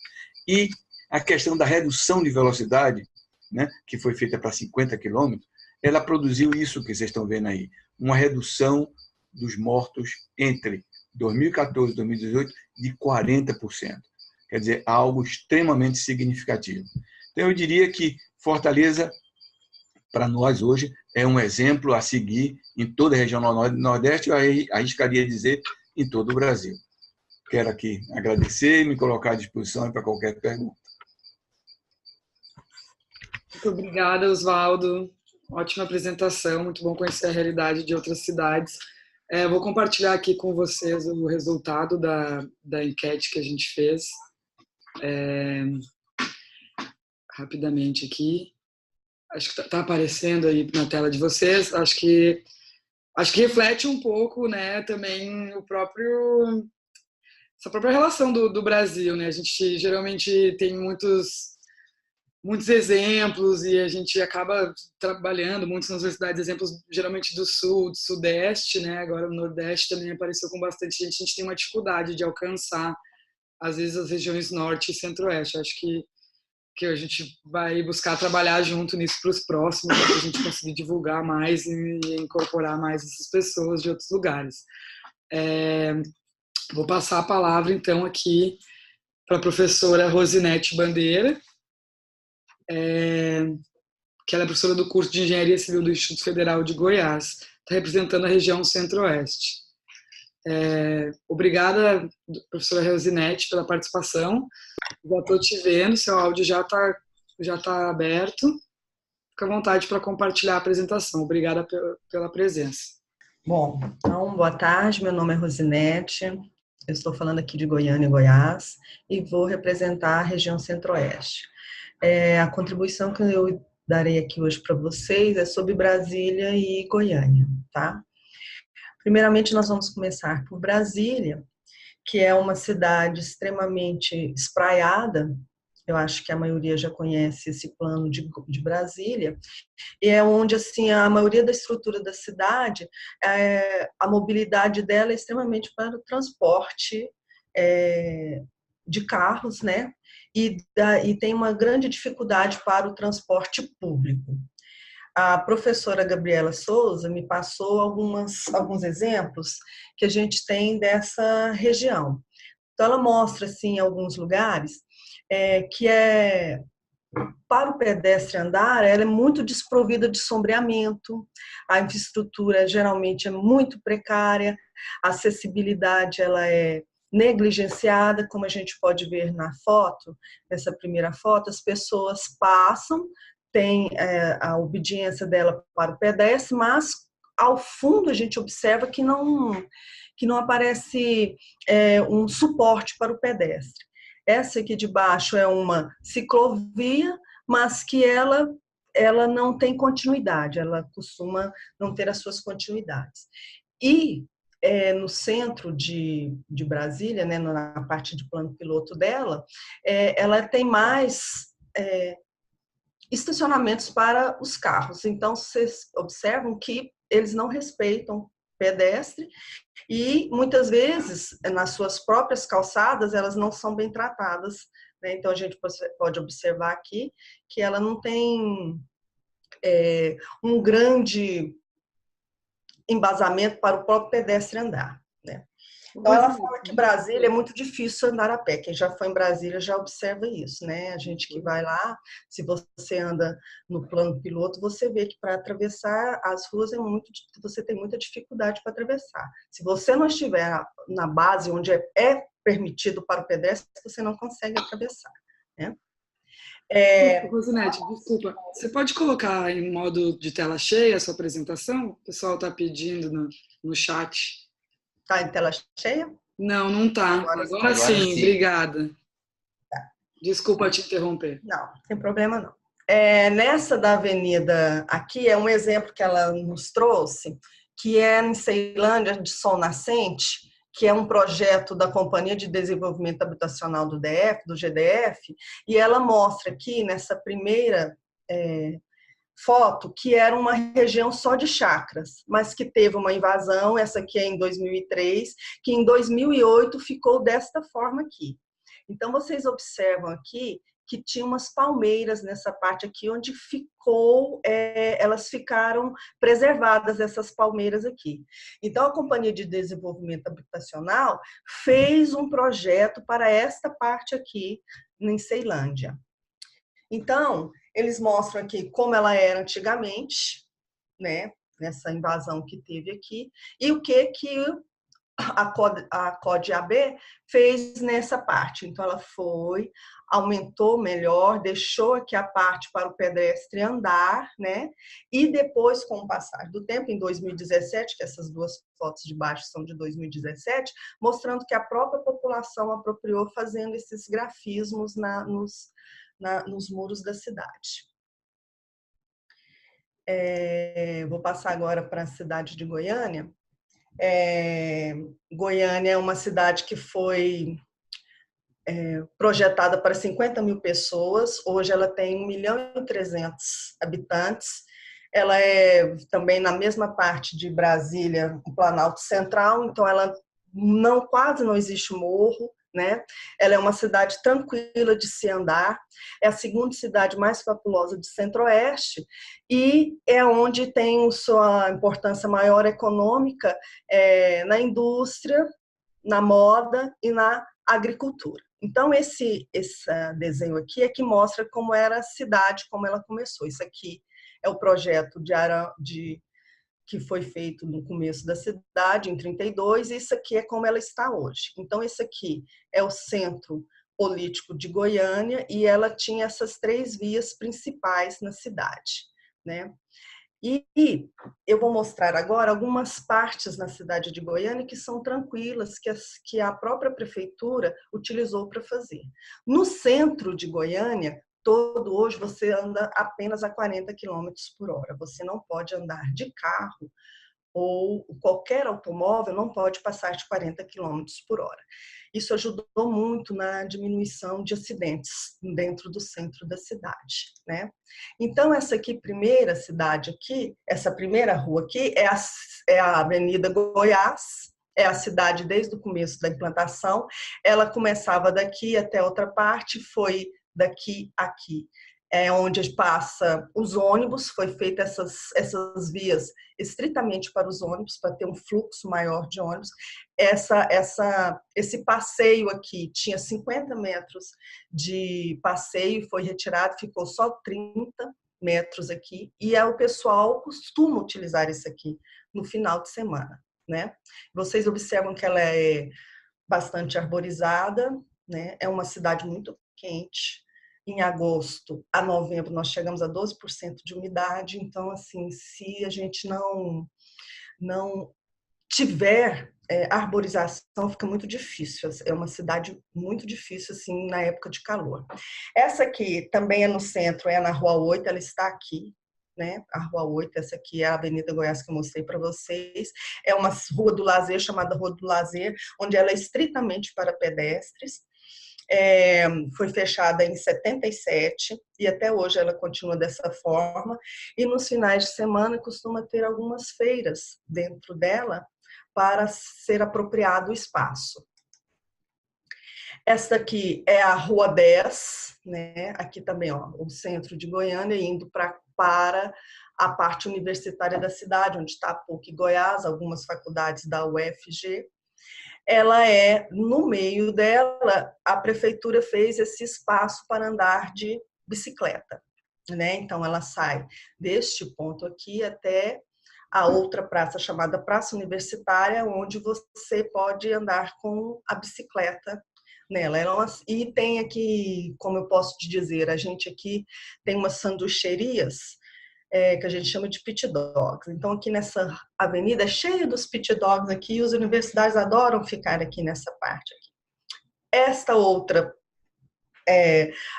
E a questão da redução de velocidade, né, que foi feita para 50 km, ela produziu isso que vocês estão vendo aí, uma redução dos mortos entre 2014 e 2018 de 40%. Quer dizer, algo extremamente significativo. Então, eu diria que Fortaleza, para nós hoje, é um exemplo a seguir em toda a região Nordeste, eu arriscaria dizer em todo o Brasil. Quero aqui agradecer e me colocar à disposição para qualquer pergunta. Muito obrigada, Oswaldo. Ótima apresentação, muito bom conhecer a realidade de outras cidades. Vou compartilhar aqui com vocês o resultado da enquete que a gente fez. Rapidamente aqui. Acho que está aparecendo aí na tela de vocês. Acho que reflete um pouco, né, também essa própria relação do Brasil, né? A gente geralmente tem muitos exemplos e a gente acaba trabalhando muito nas universidades, exemplos geralmente do Sul, do Sudeste, né? Agora o Nordeste também apareceu com bastante gente. A gente tem uma dificuldade de alcançar, às vezes, as regiões Norte e Centro-Oeste. Acho que a gente vai buscar trabalhar junto nisso para os próximos, para a gente conseguir divulgar mais e incorporar mais essas pessoas de outros lugares. Vou passar a palavra, então, aqui para a professora Rosinete Bandeira, que ela é professora do curso de Engenharia Civil do Instituto Federal de Goiás, está representando a região Centro-Oeste. Obrigada, professora Rosinete, pela participação. Já estou te vendo, seu áudio já tá aberto. Fica à vontade para compartilhar a apresentação. Obrigada pela presença. Bom, então, boa tarde, meu nome é Rosinete, eu estou falando aqui de Goiânia, Goiás, e vou representar a região Centro-Oeste. A contribuição que eu darei aqui hoje para vocês é sobre Brasília e Goiânia, tá? Primeiramente, nós vamos começar por Brasília, que é uma cidade extremamente espraiada. Eu acho que a maioria já conhece esse plano de Brasília, e é onde, assim, a maioria da estrutura da cidade, a mobilidade dela é extremamente para o transporte de carros, né? E tem uma grande dificuldade para o transporte público. A professora Gabriela Souza me passou alguns exemplos que a gente tem dessa região. Então, ela mostra, assim, alguns lugares que para o pedestre andar, ela é muito desprovida de sombreamento, a infraestrutura geralmente é muito precária, a acessibilidade ela é negligenciada, como a gente pode ver na foto, nessa primeira foto, as pessoas passam, tem a obediência dela para o pedestre, mas ao fundo a gente observa que não aparece um suporte para o pedestre. Essa aqui de baixo é uma ciclovia, mas que ela não tem continuidade, ela costuma não ter as suas continuidades. E no centro de Brasília, né, na parte de plano piloto dela, ela tem mais estacionamentos para os carros. Então, vocês observam que eles não respeitam pedestre e, muitas vezes, nas suas próprias calçadas, elas não são bem tratadas, né? Então, a gente pode observar aqui que ela não tem um grande embasamento para o próprio pedestre andar, né? Então, ela fala que Brasília é muito difícil andar a pé. Quem já foi em Brasília já observa isso, né? A gente que vai lá, se você anda no plano piloto, você vê que para atravessar as ruas você tem muita dificuldade para atravessar. Se você não estiver na base onde é permitido para o pedestre, você não consegue atravessar, né? Rosinete, desculpa, você pode colocar em modo de tela cheia a sua apresentação? O pessoal está pedindo no chat. Tá em tela cheia? Não, não está. Agora sim, obrigada. Tá. Desculpa te interromper. Não, não tem problema não. Nessa da avenida aqui, é um exemplo que ela nos trouxe, que é em Ceilândia, de Sol Nascente, que é um projeto da Companhia de Desenvolvimento Habitacional do DF, do GDF, e ela mostra aqui, nessa primeira foto, que era uma região só de chacras, mas que teve uma invasão, essa aqui é em 2003, que em 2008 ficou desta forma aqui. Então, vocês observam aqui que tinha umas palmeiras nessa parte aqui, onde elas ficaram preservadas, essas palmeiras aqui. Então, a Companhia de Desenvolvimento Habitacional fez um projeto para esta parte aqui, em Ceilândia. Então, eles mostram aqui como ela era antigamente, né, nessa invasão que teve aqui, e o que a CODE-AB fez nessa parte. Então, ela aumentou melhor, deixou aqui a parte para o pedestre andar, né? E depois, com o passar do tempo, em 2017, que essas duas fotos de baixo são de 2017, mostrando que a própria população apropriou fazendo esses grafismos nos muros da cidade. Vou passar agora para a cidade de Goiânia. Goiânia é uma cidade que foi projetada para 50 mil pessoas. Hoje ela tem 1.300.000 habitantes. Ela é também na mesma parte de Brasília, o Planalto Central, então ela quase não existe morro, né? Ela é uma cidade tranquila de se andar, é a segunda cidade mais populosa do Centro-Oeste e é onde tem sua importância maior econômica na indústria, na moda e na agricultura. Então, esse desenho aqui é que mostra como era a cidade, como ela começou. Isso aqui é o projeto que foi feito no começo da cidade, em 32, e isso aqui é como ela está hoje. Então, esse aqui é o centro político de Goiânia e ela tinha essas 3 vias principais na cidade, né? E eu vou mostrar agora algumas partes na cidade de Goiânia que são tranquilas, que a própria prefeitura utilizou para fazer. No centro de Goiânia, hoje você anda apenas a 40 km por hora. Você não pode andar de carro ou qualquer automóvel não pode passar de 40 km por hora. Isso ajudou muito na diminuição de acidentes dentro do centro da cidade, né? Então, essa primeira cidade aqui, essa primeira rua aqui é a Avenida Goiás, é a cidade desde o começo da implantação. Ela começava daqui até outra parte, foi daqui a aqui. Onde passa os ônibus, foi feita essas vias estritamente para os ônibus, para ter um fluxo maior de ônibus. Esse passeio aqui tinha 50 metros de passeio, foi retirado, ficou só 30 metros aqui, e o pessoal costuma utilizar isso aqui no final de semana, né? Vocês observam que ela é bastante arborizada, né? É uma cidade muito quente. Em agosto a novembro nós chegamos a 12% de umidade, então assim, se a gente não tiver arborização, fica muito difícil. É uma cidade muito difícil assim na época de calor. Essa aqui também é no centro, é na Rua 8, ela está aqui, né? A Rua 8, essa aqui é a Avenida Goiás que eu mostrei para vocês. É uma rua do lazer chamada Rua do Lazer, onde ela é estritamente para pedestres. Foi fechada em 77 e até hoje ela continua dessa forma, e nos finais de semana costuma ter algumas feiras dentro dela para ser apropriado o espaço. Esta aqui é a Rua 10, né? Aqui também, ó, o centro de Goiânia, indo para a parte universitária da cidade, onde está a PUC Goiás, algumas faculdades da UFG. ela é, no meio dela, a prefeitura fez esse espaço para andar de bicicleta, né? Então, ela sai deste ponto aqui até a outra praça chamada Praça Universitária, onde você pode andar com a bicicleta nela. E tem aqui, como eu posso te dizer, a gente aqui tem umas sanduicherias que a gente chama de pit dogs. Então, aqui nessa avenida é cheia dos pit dogs aqui, e os universitários adoram ficar aqui nessa parte aqui. Esta outra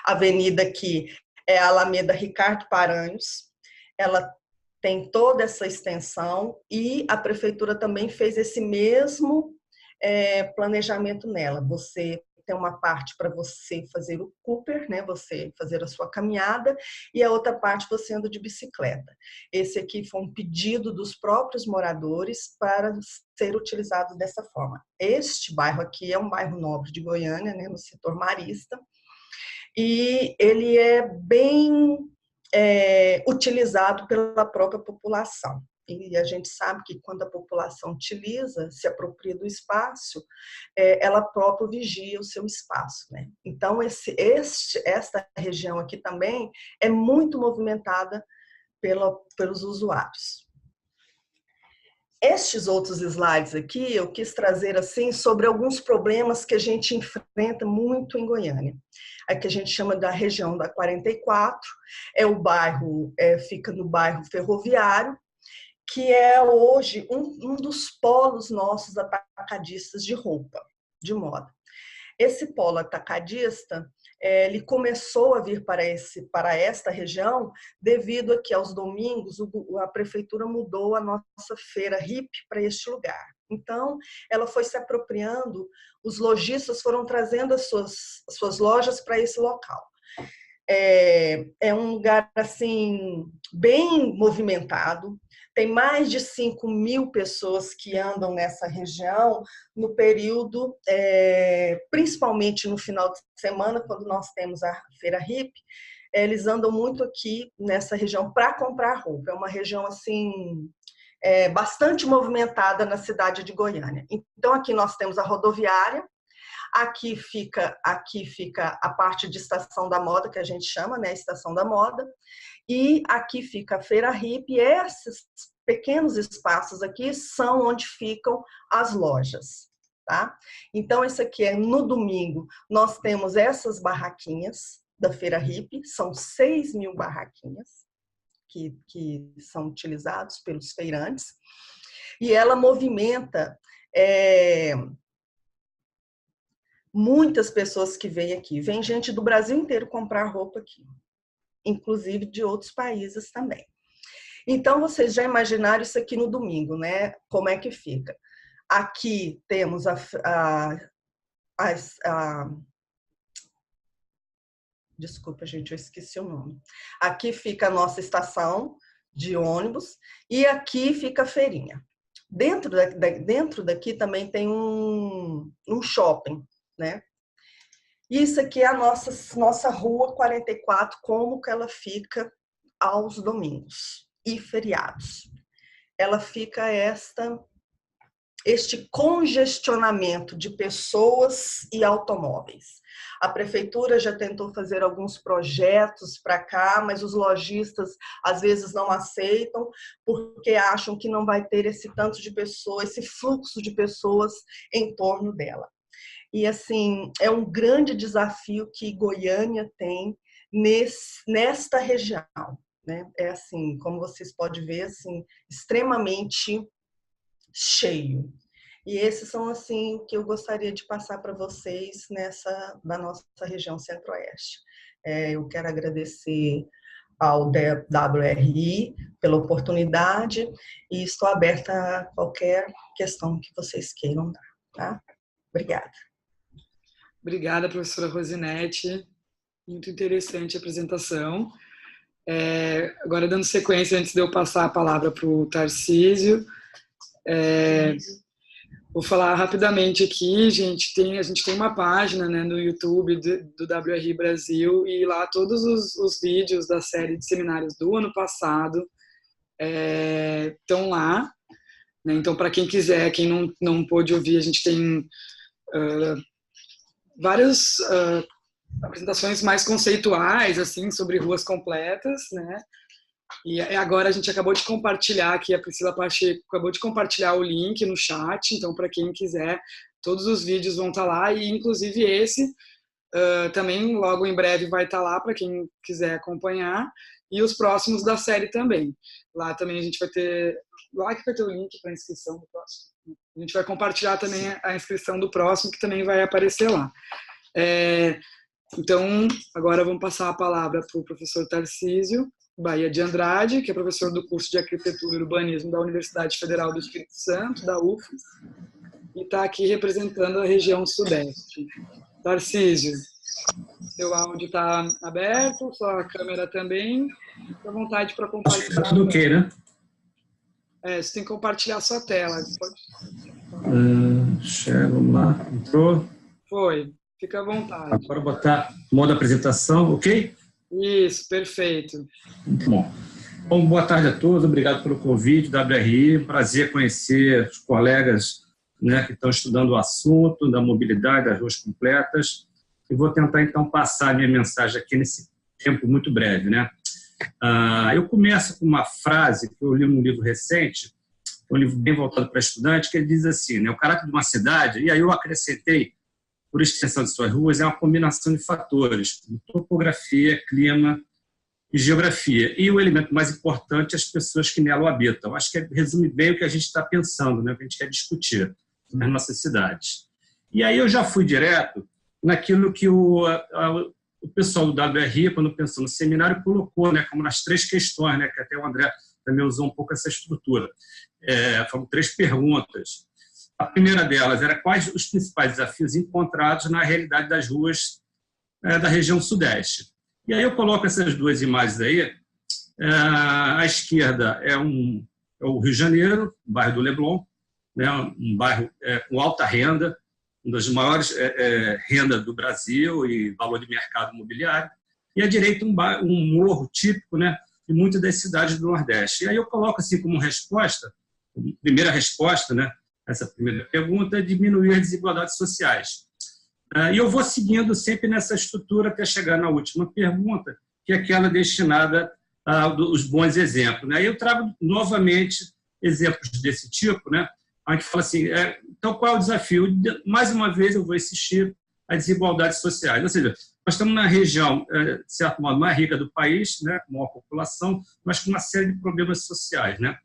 avenida aqui é a Alameda Ricardo Paranhos. Ela tem toda essa extensão e a prefeitura também fez esse mesmo planejamento nela. Você tem uma parte para você fazer o Cooper, né? Você fazer a sua caminhada, e a outra parte você anda de bicicleta. Esse aqui foi um pedido dos próprios moradores para ser utilizado dessa forma. Este bairro aqui é um bairro nobre de Goiânia, né? No setor marista, e ele é bem utilizado pela própria população. E a gente sabe que quando a população utiliza, se apropria do espaço, ela própria vigia o seu espaço, né? Então, esta região aqui também é muito movimentada pelos usuários. Estes outros slides aqui, eu quis trazer assim sobre alguns problemas que a gente enfrenta muito em Goiânia. A que a gente chama da região da 44, o bairro, fica no bairro Ferroviário, que é hoje um dos polos nossos atacadistas de roupa, de moda. Esse polo atacadista, ele começou a vir para esta região devido a que aos domingos a prefeitura mudou a nossa feira hippie para este lugar. Então, ela foi se apropriando, os lojistas foram trazendo as suas lojas para esse local. É um lugar assim bem movimentado. Tem mais de 5.000 pessoas que andam nessa região no período, principalmente no final de semana, quando nós temos a Feira Hippie, eles andam muito aqui nessa região para comprar roupa. É uma região assim bastante movimentada na cidade de Goiânia. Então, aqui nós temos a rodoviária, aqui fica a parte de estação da moda, que a gente chama, né, estação da moda, e aqui fica a Feira Hippie, e esses pequenos espaços aqui são onde ficam as lojas, tá? Então, isso aqui no domingo, nós temos essas barraquinhas da Feira Hippie, são 6.000 barraquinhas que são utilizados pelos feirantes, e ela movimenta muitas pessoas que vêm aqui. Vem gente do Brasil inteiro comprar roupa aqui, inclusive de outros países também. Então, vocês já imaginaram isso aqui no domingo, né? Como é que fica? Aqui temos desculpa, gente, eu esqueci o nome. Aqui fica a nossa estação de ônibus e aqui fica a feirinha. Dentro daqui também tem um shopping, né? Isso aqui é a nossa rua 44, como que ela fica aos domingos e feriados. Ela fica este congestionamento de pessoas e automóveis. A prefeitura já tentou fazer alguns projetos para cá, mas os lojistas às vezes não aceitam porque acham que não vai ter esse tanto de pessoas, esse fluxo de pessoas em torno dela. E assim, é um grande desafio que Goiânia tem nesta região, né? É assim, como vocês podem ver, assim, extremamente cheio. E esses são assim o que eu gostaria de passar para vocês da nossa região Centro-Oeste. Eu quero agradecer ao WRI pela oportunidade e estou aberta a qualquer questão que vocês queiram dar, tá? Obrigada. Obrigada, professora Rosinete. Muito interessante a apresentação. Agora, dando sequência, antes de eu passar a palavra para o Tarcísio, vou falar rapidamente aqui, gente. A gente tem uma página, né, no YouTube do WRI Brasil, e lá todos os vídeos da série de seminários do ano passado estão lá. né? Então, para quem quiser, quem não pôde ouvir, a gente tem várias apresentações mais conceituais, assim, sobre ruas completas, né? E agora a gente acabou de compartilhar aqui, a Priscila Pacheco acabou de compartilhar o link no chat, então para quem quiser, todos os vídeos vão estar lá, e inclusive esse também logo em breve vai estar lá para quem quiser acompanhar, e os próximos da série também. Lá também a gente vai ter, lá que vai ter o link para a inscrição do próximo. A gente vai compartilhar também a inscrição do próximo, que também vai aparecer lá. Então, agora vamos passar a palavra para o professor Tarcísio Bahia de Andrade, que é professor do curso de Arquitetura e Urbanismo da Universidade Federal do Espírito Santo, da UFES, e está aqui representando a região Sudeste. Tarcísio, seu áudio está aberto, sua câmera também. Fique à vontade para compartilhar. Está tudo ok, né? Você tem que compartilhar a sua tela. Vamos lá. Entrou? Foi. Fica à vontade. Agora botar modo apresentação, ok? Isso, perfeito. Muito bom. Bom, boa tarde a todos, obrigado pelo convite da WRI, prazer conhecer os colegas, né, que estão estudando o assunto da mobilidade das ruas completas, e vou tentar então passar a minha mensagem aqui nesse tempo muito breve, né? Eu começo com uma frase que eu li num livro recente, um livro bem voltado para estudante, que ele diz assim, né, o caráter de uma cidade, e aí eu acrescentei, por extensão de suas ruas, é uma combinação de fatores, como topografia, clima e geografia. E o elemento mais importante é as pessoas que nela habitam. Acho que resume bem o que a gente está pensando, né, o que a gente quer discutir nas nossas cidades. E aí eu já fui direto naquilo que o pessoal do WRI, quando pensou no seminário, colocou, né, como nas 3 questões, né, que até o André também usou um pouco essa estrutura. Foram 3 perguntas. A primeira delas era quais os principais desafios encontrados na realidade das ruas da região Sudeste. E aí eu coloco essas 2 imagens aí. À esquerda é o Rio de Janeiro, o bairro do Leblon, né, um bairro com alta renda, uma das maiores rendas do Brasil e valor de mercado imobiliário. E à direita um morro típico, né, de muitas das cidades do Nordeste. E aí eu coloco assim como resposta, primeira resposta, né, essa primeira pergunta, é diminuir as desigualdades sociais. E eu vou seguindo sempre nessa estrutura até chegar na última pergunta, que é aquela destinada aos bons exemplos. Aí eu trago novamente exemplos desse tipo, né, onde fala assim, então qual é o desafio? Mais uma vez eu vou insistir as desigualdades sociais. Ou seja, nós estamos na região, de certo modo, mais rica do país, né, com maior população, mas com uma série de problemas sociais, né?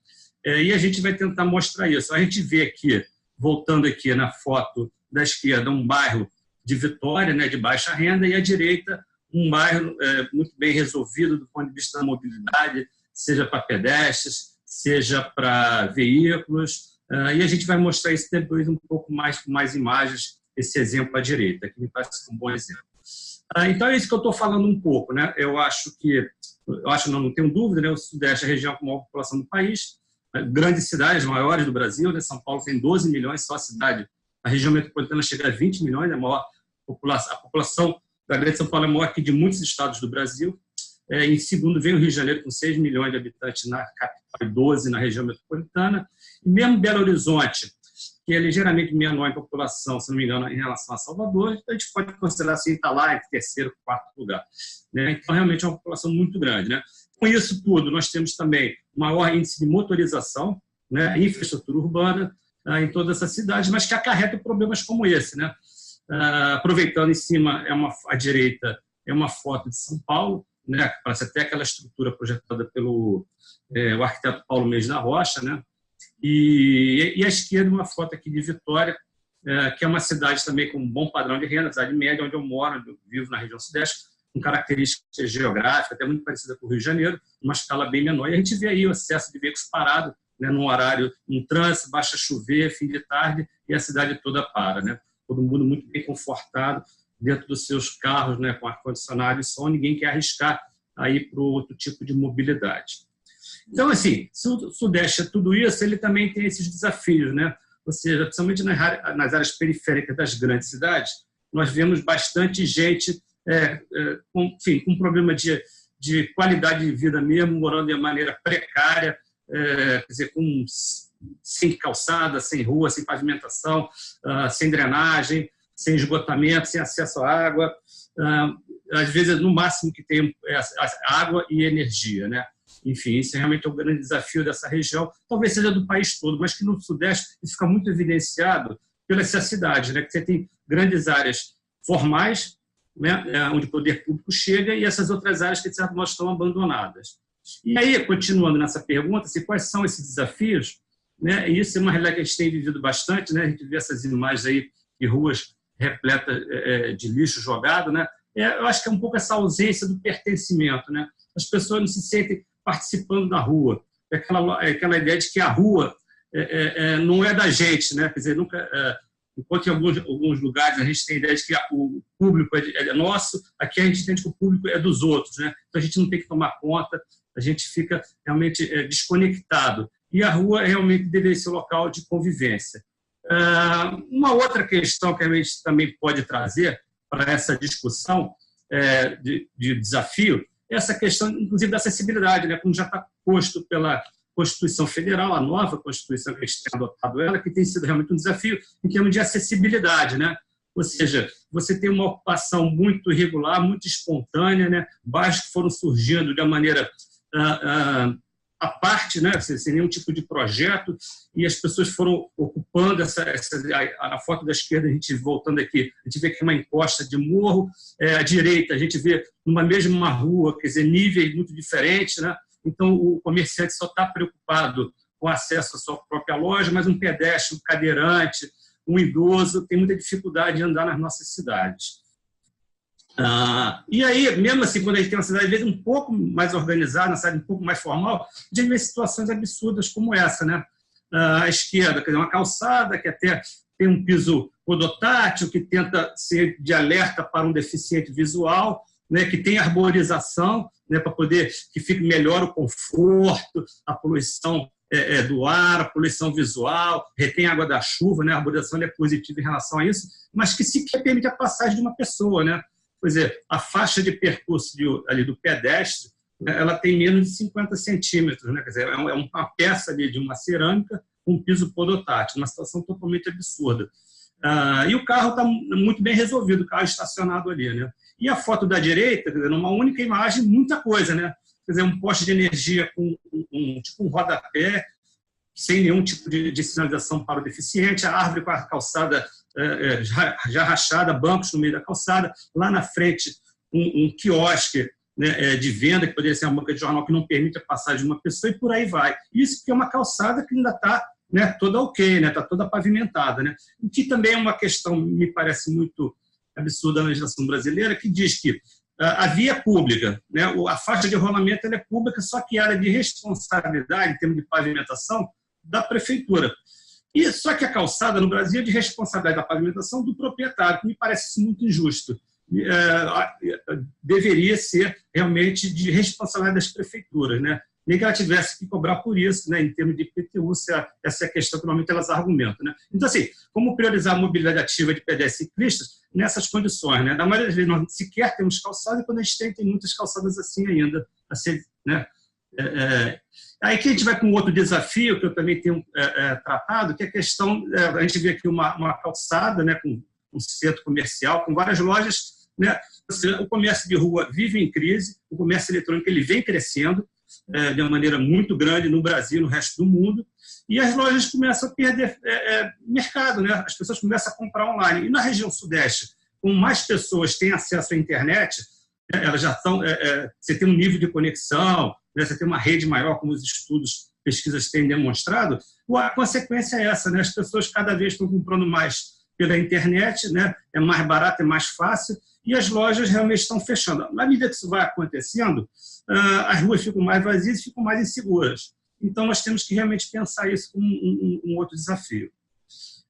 E a gente vai tentar mostrar isso. A gente vê aqui, voltando aqui na foto da esquerda, um bairro de Vitória, né, de baixa renda, e à direita um bairro muito bem resolvido do ponto de vista da mobilidade, seja para pedestres, seja para veículos, e a gente vai mostrar isso depois um pouco mais, com mais imagens, esse exemplo à direita, que me parece um bom exemplo. Então é isso que eu estou falando um pouco, né? Não tenho dúvida, né, o Sudeste é a região com a maior população do país, grandes cidades maiores do Brasil, né? São Paulo tem 12 milhões, só a cidade, a região metropolitana chega a 20 milhões, a população da Grande São Paulo é maior que de muitos estados do Brasil. Em segundo vem o Rio de Janeiro, com 6 milhões de habitantes na capital e 12 na região metropolitana. E mesmo Belo Horizonte, que é ligeiramente menor em população, se não me engano, em relação a Salvador, a gente pode considerar assim, está lá em terceiro, quarto lugar, né? Então, realmente é uma população muito grande, né? Com isso tudo, nós temos também maior índice de motorização, né, infraestrutura urbana em todas essas cidades, mas que acarreta problemas como esse, né? Aproveitando em cima, à direita, é uma foto de São Paulo, né, que parece até aquela estrutura projetada pelo o arquiteto Paulo Mendes da Rocha, né? E à esquerda, uma foto aqui de Vitória, que é uma cidade também com um bom padrão de renda, cidade média, onde eu moro, onde eu vivo na região Sudeste, com características geográficas, até muito parecida com o Rio de Janeiro, uma escala bem menor. E a gente vê aí o excesso de veículos parados, né, num horário, um trânsito, baixa chover, fim de tarde, e a cidade toda para, né? Todo mundo muito bem confortado dentro dos seus carros, né, com ar-condicionado e som, ninguém quer arriscar aí para outro tipo de mobilidade. Então, assim, se o Sudeste é tudo isso, ele também tem esses desafios, né? Ou seja, principalmente nas áreas periféricas das grandes cidades, nós vemos bastante gente com problema de qualidade de vida mesmo, morando de maneira precária, quer dizer, com sem calçada, sem rua, sem pavimentação, sem drenagem, sem esgotamento, sem acesso à água. Às vezes, no máximo que tem água e energia, né? Enfim, isso realmente é um grande desafio dessa região, talvez seja do país todo, mas que no Sudeste isso fica muito evidenciado pela cidade, né? Que você tem grandes áreas formais, né? Onde o poder público chega, e essas outras áreas que, de certo modo, estão abandonadas. E aí, continuando nessa pergunta, quais são esses desafios? Né? E isso é uma realidade que a gente tem vivido bastante, né? A gente vê essas imagens aí de ruas repletas de lixo jogado, né? Eu acho que é um pouco essa ausência do pertencimento, né? As pessoas não se sentem participando da rua. Aquela ideia de que a rua não é da gente, né? Quer dizer, enquanto em alguns lugares a gente tem a ideia de que o público é nosso, aqui a gente entende que o público é dos outros, né? Então a gente não tem que tomar conta, a gente fica realmente desconectado. E a rua realmente deveria ser um local de convivência. Uma outra questão que a gente também pode trazer para essa discussão de desafio é essa questão, inclusive, da acessibilidade, né? Como já está posto pela Constituição Federal, a nova Constituição que a gente tem adotado ela, que tem sido realmente um desafio em termos de acessibilidade, né? Ou seja, você tem uma ocupação muito irregular, muito espontânea, né? Bairros que foram surgindo de uma maneira à parte, né? Sem nenhum tipo de projeto, e as pessoas foram ocupando a foto da esquerda, a gente voltando aqui, a gente vê que é uma encosta de morro, à direita a gente vê numa mesma rua, quer dizer, níveis muito diferentes, né? Então o comerciante só está preocupado com acesso à sua própria loja, mas um pedestre, um cadeirante, um idoso tem muita dificuldade de andar nas nossas cidades. E aí, mesmo assim, quando a gente tem uma cidade, às vezes, um pouco mais organizada, uma cidade um pouco mais formal, a gente vê situações absurdas como essa, né? À esquerda, quer dizer, uma calçada que até tem um piso podotátil, que tenta ser de alerta para um deficiente visual, né? Que tem arborização, né? Para poder que fique melhor o conforto, a poluição do ar, a poluição visual, retém a água da chuva, né? A arborização é positiva em relação a isso, mas que sequer permite a passagem de uma pessoa, né? Pois é, a faixa de percurso ali do pedestre, né, ela tem menos de 50 centímetros, né? Quer dizer, é uma peça ali de uma cerâmica com um piso podotátil, uma situação totalmente absurda. E o carro está muito bem resolvido, o carro estacionado ali, né? E a foto da direita, quer dizer, numa única imagem, muita coisa, né? Quer dizer, um poste de energia com tipo um rodapé, sem nenhum tipo de sinalização para o deficiente, a árvore com a calçada já rachada, bancos no meio da calçada, lá na frente um quiosque, né, de venda, que poderia ser uma banca de jornal que não permite a passagem de uma pessoa, e por aí vai. Isso que é uma calçada que ainda está, né, toda ok, né, está toda pavimentada, né? O que também é uma questão, me parece muito absurda na legislação brasileira, que diz que a via é pública, né, a faixa de rolamento ela é pública, só que a área de responsabilidade, em termos de pavimentação, da prefeitura. E só que a calçada no Brasil é de responsabilidade da pavimentação do proprietário, que me parece isso muito injusto. Deveria ser realmente de responsabilidade das prefeituras, né? Nem que ela tivesse que cobrar por isso, né? Em termos de IPTU, essa é a questão que normalmente elas argumentam, né? Então, assim, como priorizar a mobilidade ativa de pedestres e ciclistas nessas condições, né? Na maioria das vezes nós sequer temos calçada, e quando a gente tem muitas calçadas assim ainda, assim, né? Aí que a gente vai com outro desafio que eu também tenho tratado, que é a questão, a gente vê aqui uma calçada, né, com um centro comercial, com várias lojas, né? O comércio de rua vive em crise, o comércio eletrônico ele vem crescendo de uma maneira muito grande no Brasil e no resto do mundo, e as lojas começam a perder mercado, né? As pessoas começam a comprar online. E na região sudeste, como mais pessoas têm acesso à internet, elas já estão, você tem um nível de conexão, né? Você tem uma rede maior, como os estudos, pesquisas têm demonstrado, a consequência é essa, né? As pessoas cada vez estão comprando mais pela internet, né? É mais barato, é mais fácil, e as lojas realmente estão fechando. Na medida que isso vai acontecendo, as ruas ficam mais vazias e ficam mais inseguras. Então, nós temos que realmente pensar isso como um outro desafio.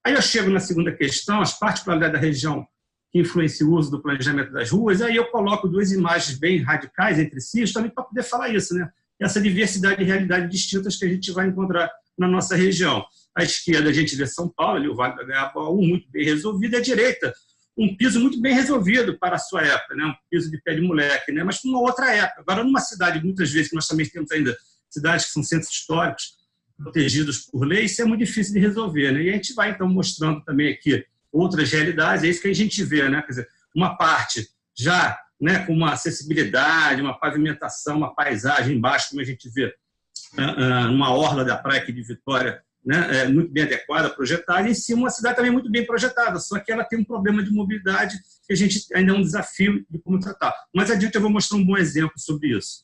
Aí eu chego na segunda questão, as particularidades da região que influenciam o uso do planejamento das ruas, aí eu coloco duas imagens bem radicais entre si, justamente para poder falar isso, né? Essa diversidade de realidades distintas que a gente vai encontrar na nossa região. À esquerda, a gente vê São Paulo, ali, o Vale do Agabaú, muito bem resolvido, e à direita, um piso muito bem resolvido para a sua época, né? Um piso de pé de moleque, né? Mas para uma outra época. Agora, numa cidade, muitas vezes, que nós também temos ainda cidades que são centros históricos, protegidos por lei, isso é muito difícil de resolver, né? E a gente vai, então, mostrando também aqui outras realidades, é isso que a gente vê, né? Quer dizer, uma parte já, né, com uma acessibilidade, uma pavimentação, uma paisagem embaixo, como a gente vê numa orla da praia aqui de Vitória, né, muito bem adequada, projetada, e em cima uma cidade também muito bem projetada, só que ela tem um problema de mobilidade que a gente ainda é um desafio de como tratar. Mas adiante eu vou mostrar um bom exemplo sobre isso.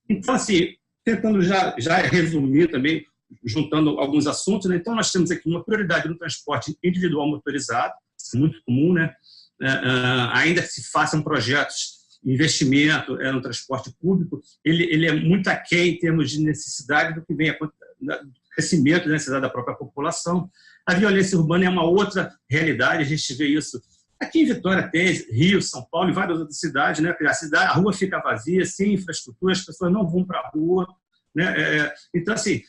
Então, assim, tentando já resumir também, juntando alguns assuntos, né? Então nós temos aqui uma prioridade no transporte individual motorizado, isso é muito comum, né? Ainda que se façam projetos de investimento no transporte público, ele é muito aquém em termos de necessidade do que vem do crescimento da necessidade da própria população. A violência urbana é uma outra realidade, a gente vê isso aqui em Vitória, tem Rio, São Paulo e várias outras cidades, né? A rua fica vazia, sem infraestrutura, as pessoas não vão para a rua, né? Então, assim,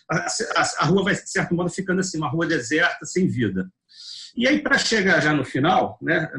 a rua vai, de certo modo, ficando assim, uma rua deserta, sem vida. E aí, para chegar já no final, né,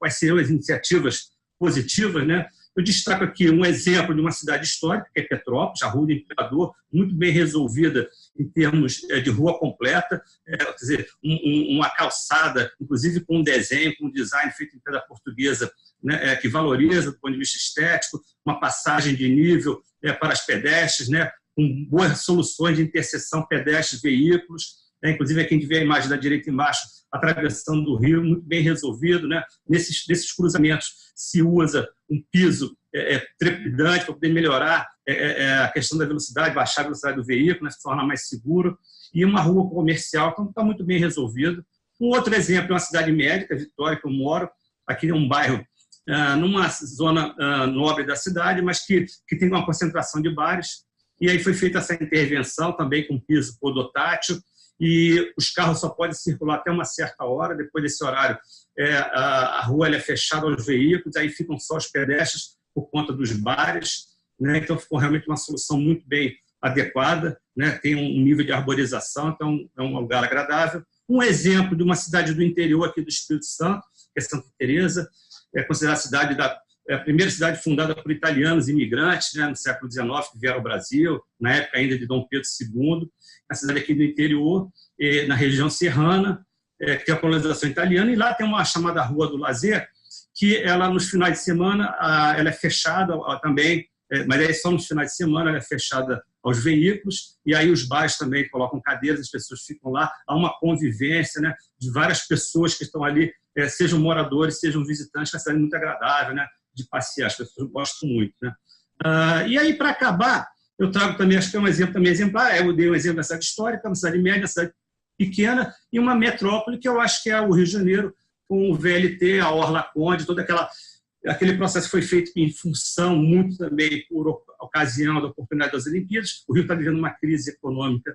quais seriam as iniciativas positivas, né? Eu destaco aqui um exemplo de uma cidade histórica, que é Petrópolis, a Rua do Imperador, muito bem resolvida em termos de rua completa, quer dizer, uma calçada, inclusive com um desenho, com um design feito em pedra portuguesa, né, que valoriza do ponto de vista estético, uma passagem de nível para as pedestres, né, com boas soluções de interseção pedestres-veículos, né, inclusive aqui a gente vê a imagem da direita embaixo, a travessão do rio, muito bem resolvido, né? Nesses cruzamentos se usa um piso trepidante para poder melhorar a questão da velocidade, baixar a velocidade do veículo, né, se tornar mais seguro, e uma rua comercial, então está muito bem resolvido. Um outro exemplo é uma cidade médica, Vitória, que eu moro, aqui é um bairro, numa zona nobre da cidade, mas que tem uma concentração de bares, e aí foi feita essa intervenção também com piso podotátil, e os carros só podem circular até uma certa hora, depois desse horário a rua é fechada aos veículos, aí ficam só os pedestres por conta dos bares, né? Então ficou realmente uma solução muito bem adequada, né? Tem um nível de arborização, então é um lugar agradável. Um exemplo de uma cidade do interior aqui do Espírito Santo, que é Santa Teresa, é considerada a primeira cidade fundada por italianos imigrantes, né, no século XIX, que vieram ao Brasil, na época ainda de Dom Pedro II, a cidade aqui do interior, na região serrana, que tem a colonização italiana, e lá tem uma chamada Rua do Lazer, que ela, nos finais de semana, ela é fechada também, mas aí só nos finais de semana ela é fechada aos veículos, e aí os bares também colocam cadeiras, as pessoas ficam lá, há uma convivência, né, de várias pessoas que estão ali, sejam moradores, sejam visitantes, que é uma cidade muito agradável, né, de passear, as pessoas gostam muito, né? E aí, para acabar, eu trago também, acho que é um exemplo também exemplar, eu dei um exemplo da cidade histórica, uma cidade média, uma cidade pequena, e uma metrópole, que eu acho que é o Rio de Janeiro, com o VLT, a Orla Conde, aquele processo foi feito em função, muito também por ocasião da oportunidade das Olimpíadas. O Rio está vivendo uma crise econômica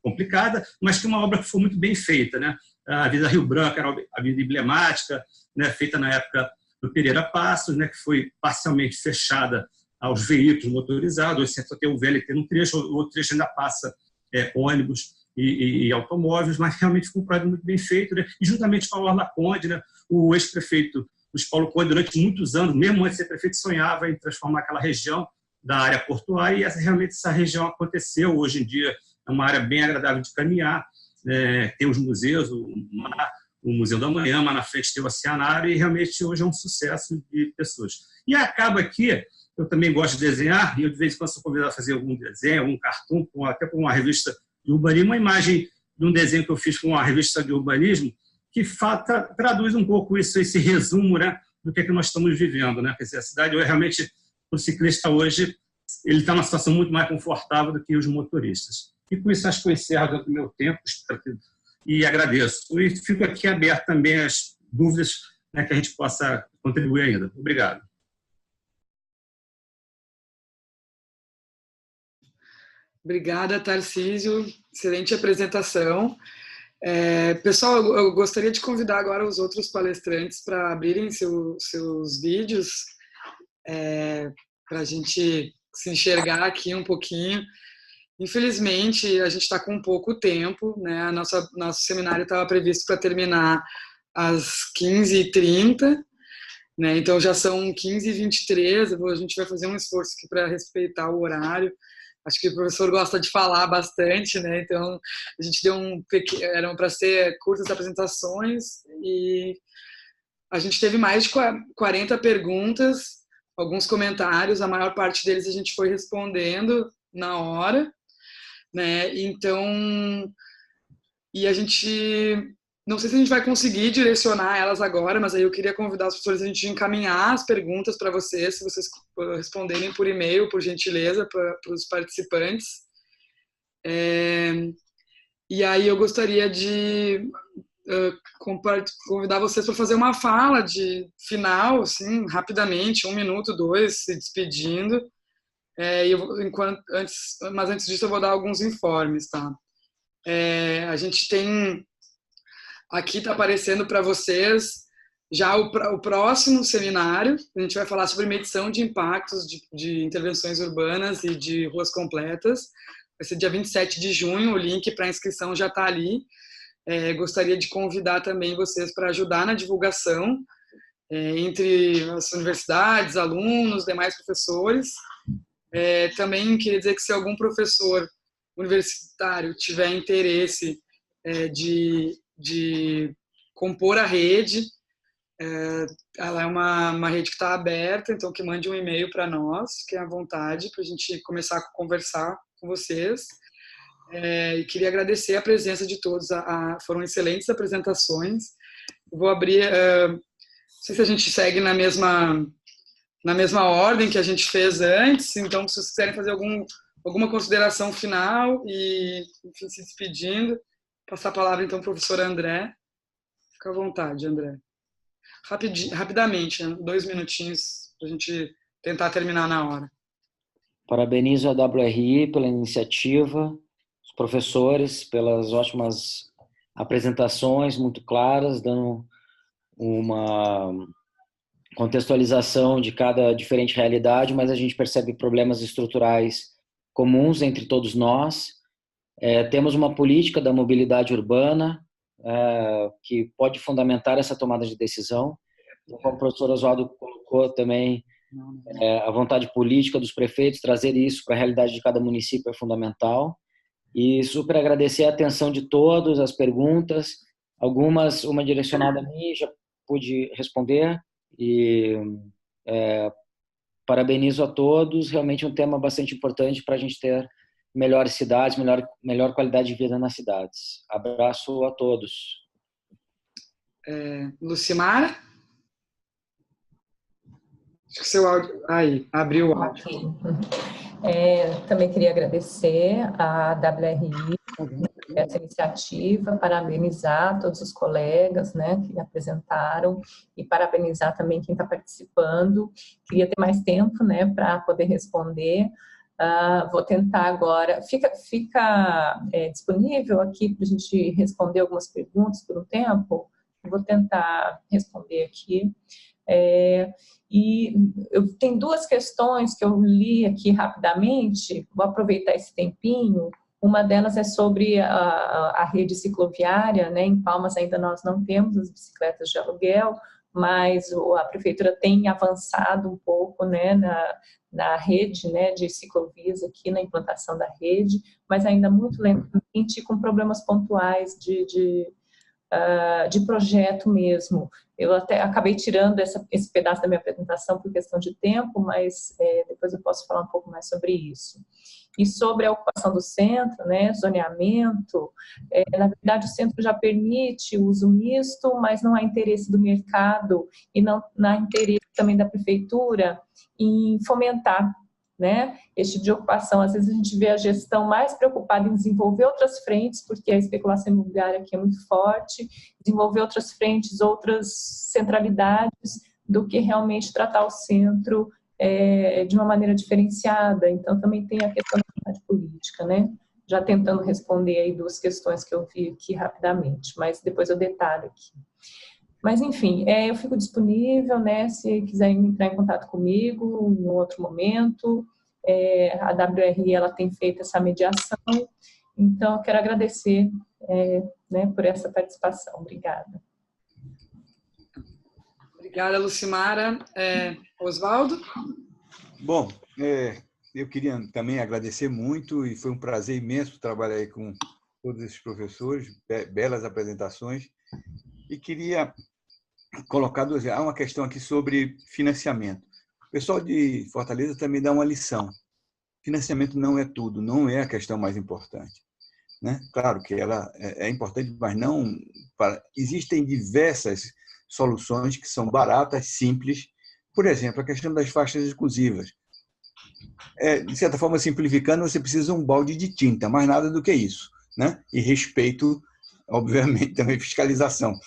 complicada, mas que uma obra que foi muito bem feita, né? A Avenida Rio Branco era uma avenida emblemática, né, feita na época do Pereira Passos, né, que foi parcialmente fechada aos veículos motorizados, hoje só tem o VLT num trecho, o outro trecho ainda passa ônibus e automóveis, mas realmente foi um projeto muito bem feito, né? E juntamente com a Orla Conde, né, o ex-prefeito Luiz Paulo Conde, durante muitos anos, mesmo antes de ser prefeito, sonhava em transformar aquela região da área portuária, e realmente essa região aconteceu. Hoje em dia é uma área bem agradável de caminhar, tem os museus, o Museu da Manhã, mas na frente tem o Oceanário, e realmente hoje é um sucesso de pessoas. E acaba aqui, eu também gosto de desenhar, e eu de vez em quando sou convidado a fazer algum desenho, algum cartoon, até com uma revista de urbanismo, uma imagem de um desenho que eu fiz com uma revista de urbanismo, que traduz um pouco isso, esse resumo, né, do que nós estamos vivendo, né? Quer dizer, a cidade, realmente, o ciclista hoje, ele está numa situação muito mais confortável do que os motoristas. E com isso, acho que eu encerro dentro do meu tempo, e agradeço. E fico aqui aberto também às dúvidas, né, que a gente possa contribuir ainda. Obrigado. Obrigada, Tarcísio. Excelente apresentação. Pessoal, eu gostaria de convidar agora os outros palestrantes para abrirem seus vídeos, para a gente se enxergar aqui um pouquinho. Infelizmente, a gente está com pouco tempo, né? Nosso seminário estava previsto para terminar às 15h30, né? Então já são 15h23, a gente vai fazer um esforço aqui para respeitar o horário. Acho que o professor gosta de falar bastante, né? Então, a gente deu eram para ser curtas apresentações e a gente teve mais de 40 perguntas, alguns comentários, a maior parte deles a gente foi respondendo na hora, né? Então, e a gente, não sei se a gente vai conseguir direcionar elas agora, mas aí eu queria convidar os professores a gente encaminhar as perguntas para vocês, se vocês responderem por e-mail, por gentileza, para os participantes. E aí eu gostaria de convidar vocês para fazer uma fala de final, assim, rapidamente, 1 minuto, 2, se despedindo. Mas antes disso eu vou dar alguns informes, tá? A gente tem aqui, está aparecendo para vocês já o próximo seminário. A gente vai falar sobre medição de impactos de intervenções urbanas e de ruas completas. Vai ser dia 27 de junho, o link para inscrição já está ali. Gostaria de convidar também vocês para ajudar na divulgação entre as universidades, alunos, demais professores. Também queria dizer que se algum professor universitário tiver interesse de compor a rede, ela é uma rede que está aberta, então que mande um e-mail para nós, que é à vontade, para a gente começar a conversar com vocês. E queria agradecer a presença de todos, foram excelentes apresentações. Eu vou abrir, não sei se a gente segue na mesma ordem que a gente fez antes, então se vocês quiserem fazer alguma consideração final e, enfim, se despedindo, passar a palavra então ao professor André. Fica à vontade, André. Rapidamente, né? 2 minutinhos para a gente tentar terminar na hora. Parabenizo a WRI pela iniciativa, os professores pelas ótimas apresentações, muito claras, dando uma contextualização de cada diferente realidade, mas a gente percebe problemas estruturais comuns entre todos nós. Temos uma política da mobilidade urbana que pode fundamentar essa tomada de decisão. Como o professor Oswaldo colocou também, a vontade política dos prefeitos, trazer isso para a realidade de cada município é fundamental. E super agradecer a atenção de todos, as perguntas, algumas, uma direcionada a mim, já pude responder, e parabenizo a todos, realmente um tema bastante importante para a gente ter melhores cidades, melhor qualidade de vida nas cidades. Abraço a todos. Lucimara? Acho que seu áudio... Aí, abriu o áudio. Também queria agradecer à WRI por essa iniciativa, parabenizar todos os colegas, né, que apresentaram, e parabenizar também quem está participando. Queria ter mais tempo, né, para poder responder. Vou tentar agora. Fica disponível aqui para a gente responder algumas perguntas por um tempo? Vou tentar responder aqui. E eu tenho 2 questões que eu li aqui rapidamente, vou aproveitar esse tempinho. Uma delas é sobre a rede cicloviária, né? Em Palmas ainda nós não temos as bicicletas de aluguel, mas a prefeitura tem avançado um pouco, né, na rede, né, de ciclovias aqui, na implantação da rede, mas ainda muito lentamente, com problemas pontuais de projeto mesmo. Eu até acabei tirando esse pedaço da minha apresentação por questão de tempo, mas depois eu posso falar um pouco mais sobre isso. E sobre a ocupação do centro, né, zoneamento, na verdade o centro já permite o uso misto, mas não há interesse do mercado e não há interesse também da prefeitura em fomentar, né, esse tipo de ocupação. Às vezes a gente vê a gestão mais preocupada em desenvolver outras frentes, porque a especulação imobiliária aqui é muito forte, desenvolver outras frentes, outras centralidades, do que realmente tratar o centro de uma maneira diferenciada. Então também tem a questão da vontade política, né? Já tentando responder aí 2 questões que eu vi aqui rapidamente, mas depois eu detalho aqui. Mas, enfim, eu fico disponível, né, se quiserem entrar em contato comigo em outro momento. A WRI, ela tem feito essa mediação, então eu quero agradecer né, por essa participação. Obrigada. Obrigada, Lucimara. Oswaldo? Bom, eu queria também agradecer muito e foi um prazer imenso trabalhar aí com todos esses professores, belas apresentações. E queria colocar há uma questão aqui sobre financiamento. O pessoal de Fortaleza também dá uma lição. Financiamento não é tudo, não é a questão mais importante, né? Claro que ela é importante, mas não existem diversas soluções que são baratas, simples. Por exemplo, a questão das faixas exclusivas. De certa forma, simplificando, você precisa de um balde de tinta, mais nada do que isso, né? E respeito, obviamente, também fiscalização.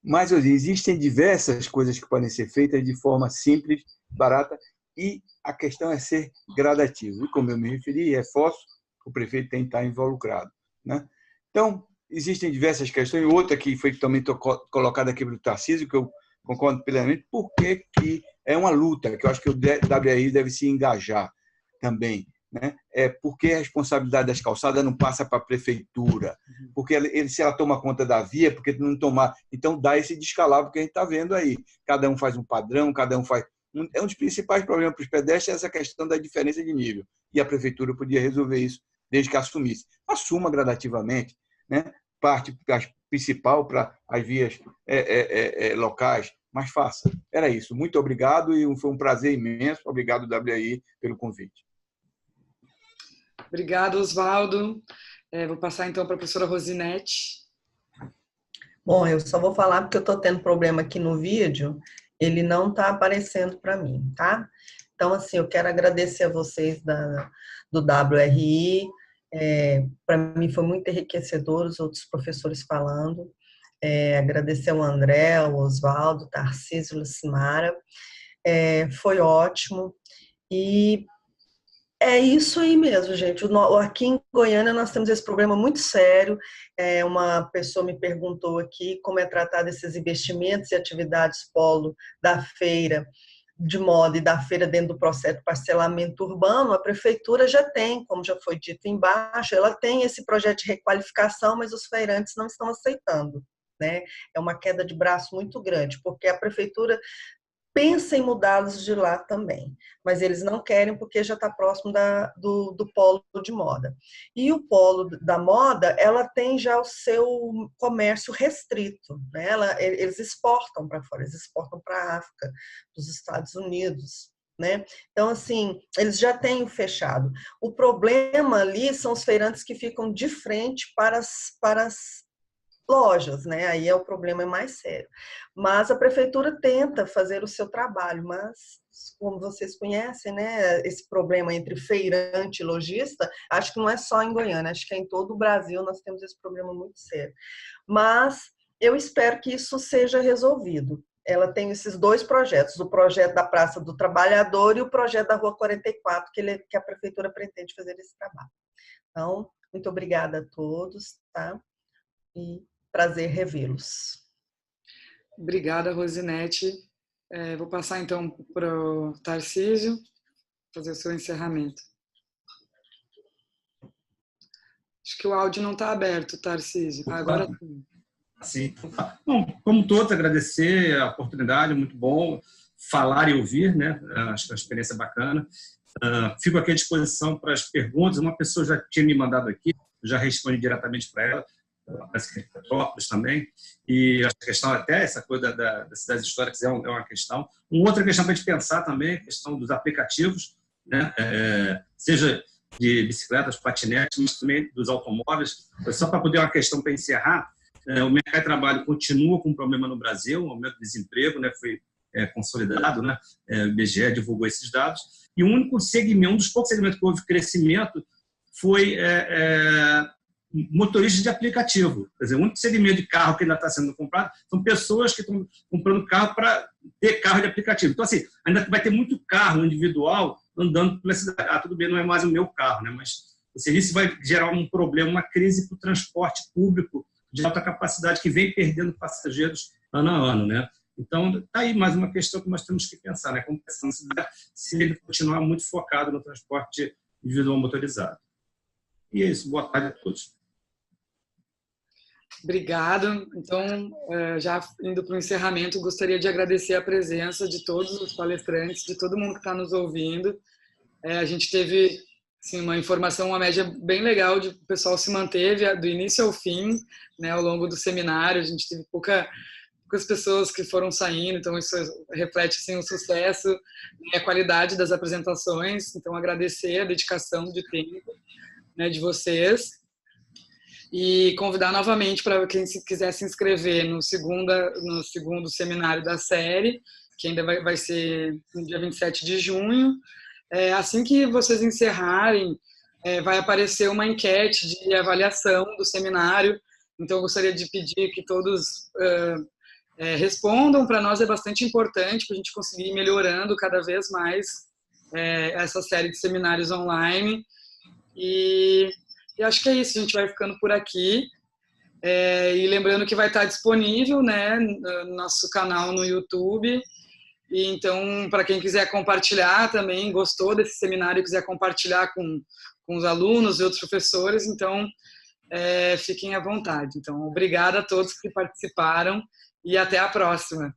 Mas existem diversas coisas que podem ser feitas de forma simples, barata, e a questão é ser gradativo. E como eu me referi, reforço, o prefeito tem que estar involucrado, né? Então, existem diversas questões. Outra que foi também colocada aqui pelo Tarcísio, que eu concordo plenamente, porque que é uma luta, que eu acho que o WRI deve se engajar também, né? Porque a responsabilidade das calçadas não passa para a prefeitura, porque se ela toma conta da via, porque não tomar, então dá esse descalabro que a gente está vendo aí. Cada um faz um padrão, cada um faz. É um dos principais problemas para os pedestres, essa questão da diferença de nível. E a prefeitura podia resolver isso desde que assumisse. Assuma gradativamente, né? Parte principal para as vias locais, mas faça. Era isso. Muito obrigado e foi um prazer imenso. Obrigado, WRI, pelo convite. Obrigado, Oswaldo. Vou passar, então, para a professora Rosinete. Bom, eu só vou falar porque eu estou tendo problema aqui no vídeo, ele não está aparecendo para mim, tá? Então, assim, eu quero agradecer a vocês do WRI, para mim foi muito enriquecedor os outros professores falando, agradecer ao André, ao Oswaldo, Tarcísio, Lucimara, foi ótimo, e é isso aí mesmo, gente. Aqui em Goiânia nós temos esse problema muito sério. Uma pessoa me perguntou aqui como é tratado esses investimentos e atividades polo da feira de moda e da feira dentro do processo de parcelamento urbano. A prefeitura já tem, como já foi dito embaixo, ela tem esse projeto de requalificação, mas os feirantes não estão aceitando, né? É uma queda de braço muito grande, porque a prefeitura pensa em mudá-los de lá também, mas eles não querem porque já está próximo do polo de moda. E o polo da moda, ela tem já o seu comércio restrito, né? Eles exportam para fora, eles exportam para a África, para os Estados Unidos, né? Então, assim, eles já têm o fechado. O problema ali são os feirantes que ficam de frente para as lojas, né? Aí o problema é mais sério. Mas a prefeitura tenta fazer o seu trabalho, mas como vocês conhecem, né, esse problema entre feirante e lojista, acho que não é só em Goiânia, acho que é em todo o Brasil nós temos esse problema muito sério. Mas eu espero que isso seja resolvido. Ela tem esses dois projetos, o projeto da Praça do Trabalhador e o projeto da Rua 44, que a prefeitura pretende fazer esse trabalho. Então, muito obrigada a todos, tá? E prazer revê-los. Obrigada, Rosinete. Vou passar, então, para o Tarcísio fazer o seu encerramento. Acho que o áudio não está aberto, Tarcísio. Agora sim. Sim. Bom, como todos, agradecer a oportunidade, muito bom falar e ouvir, né? Acho que é uma experiência bacana. Fico aqui à disposição para as perguntas. Uma pessoa já tinha me mandado aqui, já respondi diretamente para ela. Parece que é Petrópolis também, e a questão até, essa coisa das cidades históricas é uma questão. Uma outra questão para a gente pensar também é a questão dos aplicativos, né? Seja de bicicletas, patinetes, mas também dos automóveis. Só para poder uma questão para encerrar, o mercado de trabalho continua com um problema no Brasil, o aumento do desemprego, né? Foi consolidado, né? O IBGE divulgou esses dados, e o único segmento, um dos poucos segmentos que houve crescimento foi motoristas de aplicativo. Quer dizer, o único segmento de carro que ainda está sendo comprado são pessoas que estão comprando carro para ter carro de aplicativo. Então, assim, ainda vai ter muito carro individual andando pela cidade. Tudo bem, não é mais o meu carro, né? Mas isso vai gerar um problema, uma crise para o transporte público de alta capacidade que vem perdendo passageiros ano a ano, né? Então, está aí mais uma questão que nós temos que pensar, né? Como essa cidade, se ele continuar muito focado no transporte individual motorizado. E é isso. Boa tarde a todos. Obrigado. Então, já indo para o encerramento, gostaria de agradecer a presença de todos os palestrantes, de todo mundo que está nos ouvindo. A gente teve assim, uma média bem legal de o pessoal se manteve do início ao fim, né, ao longo do seminário. A gente teve poucas pessoas que foram saindo, então isso reflete assim, o sucesso e a qualidade das apresentações. Então, agradecer a dedicação de tempo, né, de vocês e convidar novamente para quem quiser se inscrever no segundo seminário da série, que ainda vai ser no dia 27 de junho. Assim que vocês encerrarem, vai aparecer uma enquete de avaliação do seminário. Então, eu gostaria de pedir que todos respondam. Para nós é bastante importante para a gente conseguir ir melhorando cada vez mais essa série de seminários online. E acho que é isso, a gente vai ficando por aqui. E lembrando que vai estar disponível, né, no nosso canal no YouTube. E então, para quem quiser compartilhar também, gostou desse seminário, quiser compartilhar com os alunos e outros professores, então fiquem à vontade. Então, obrigada a todos que participaram e até a próxima.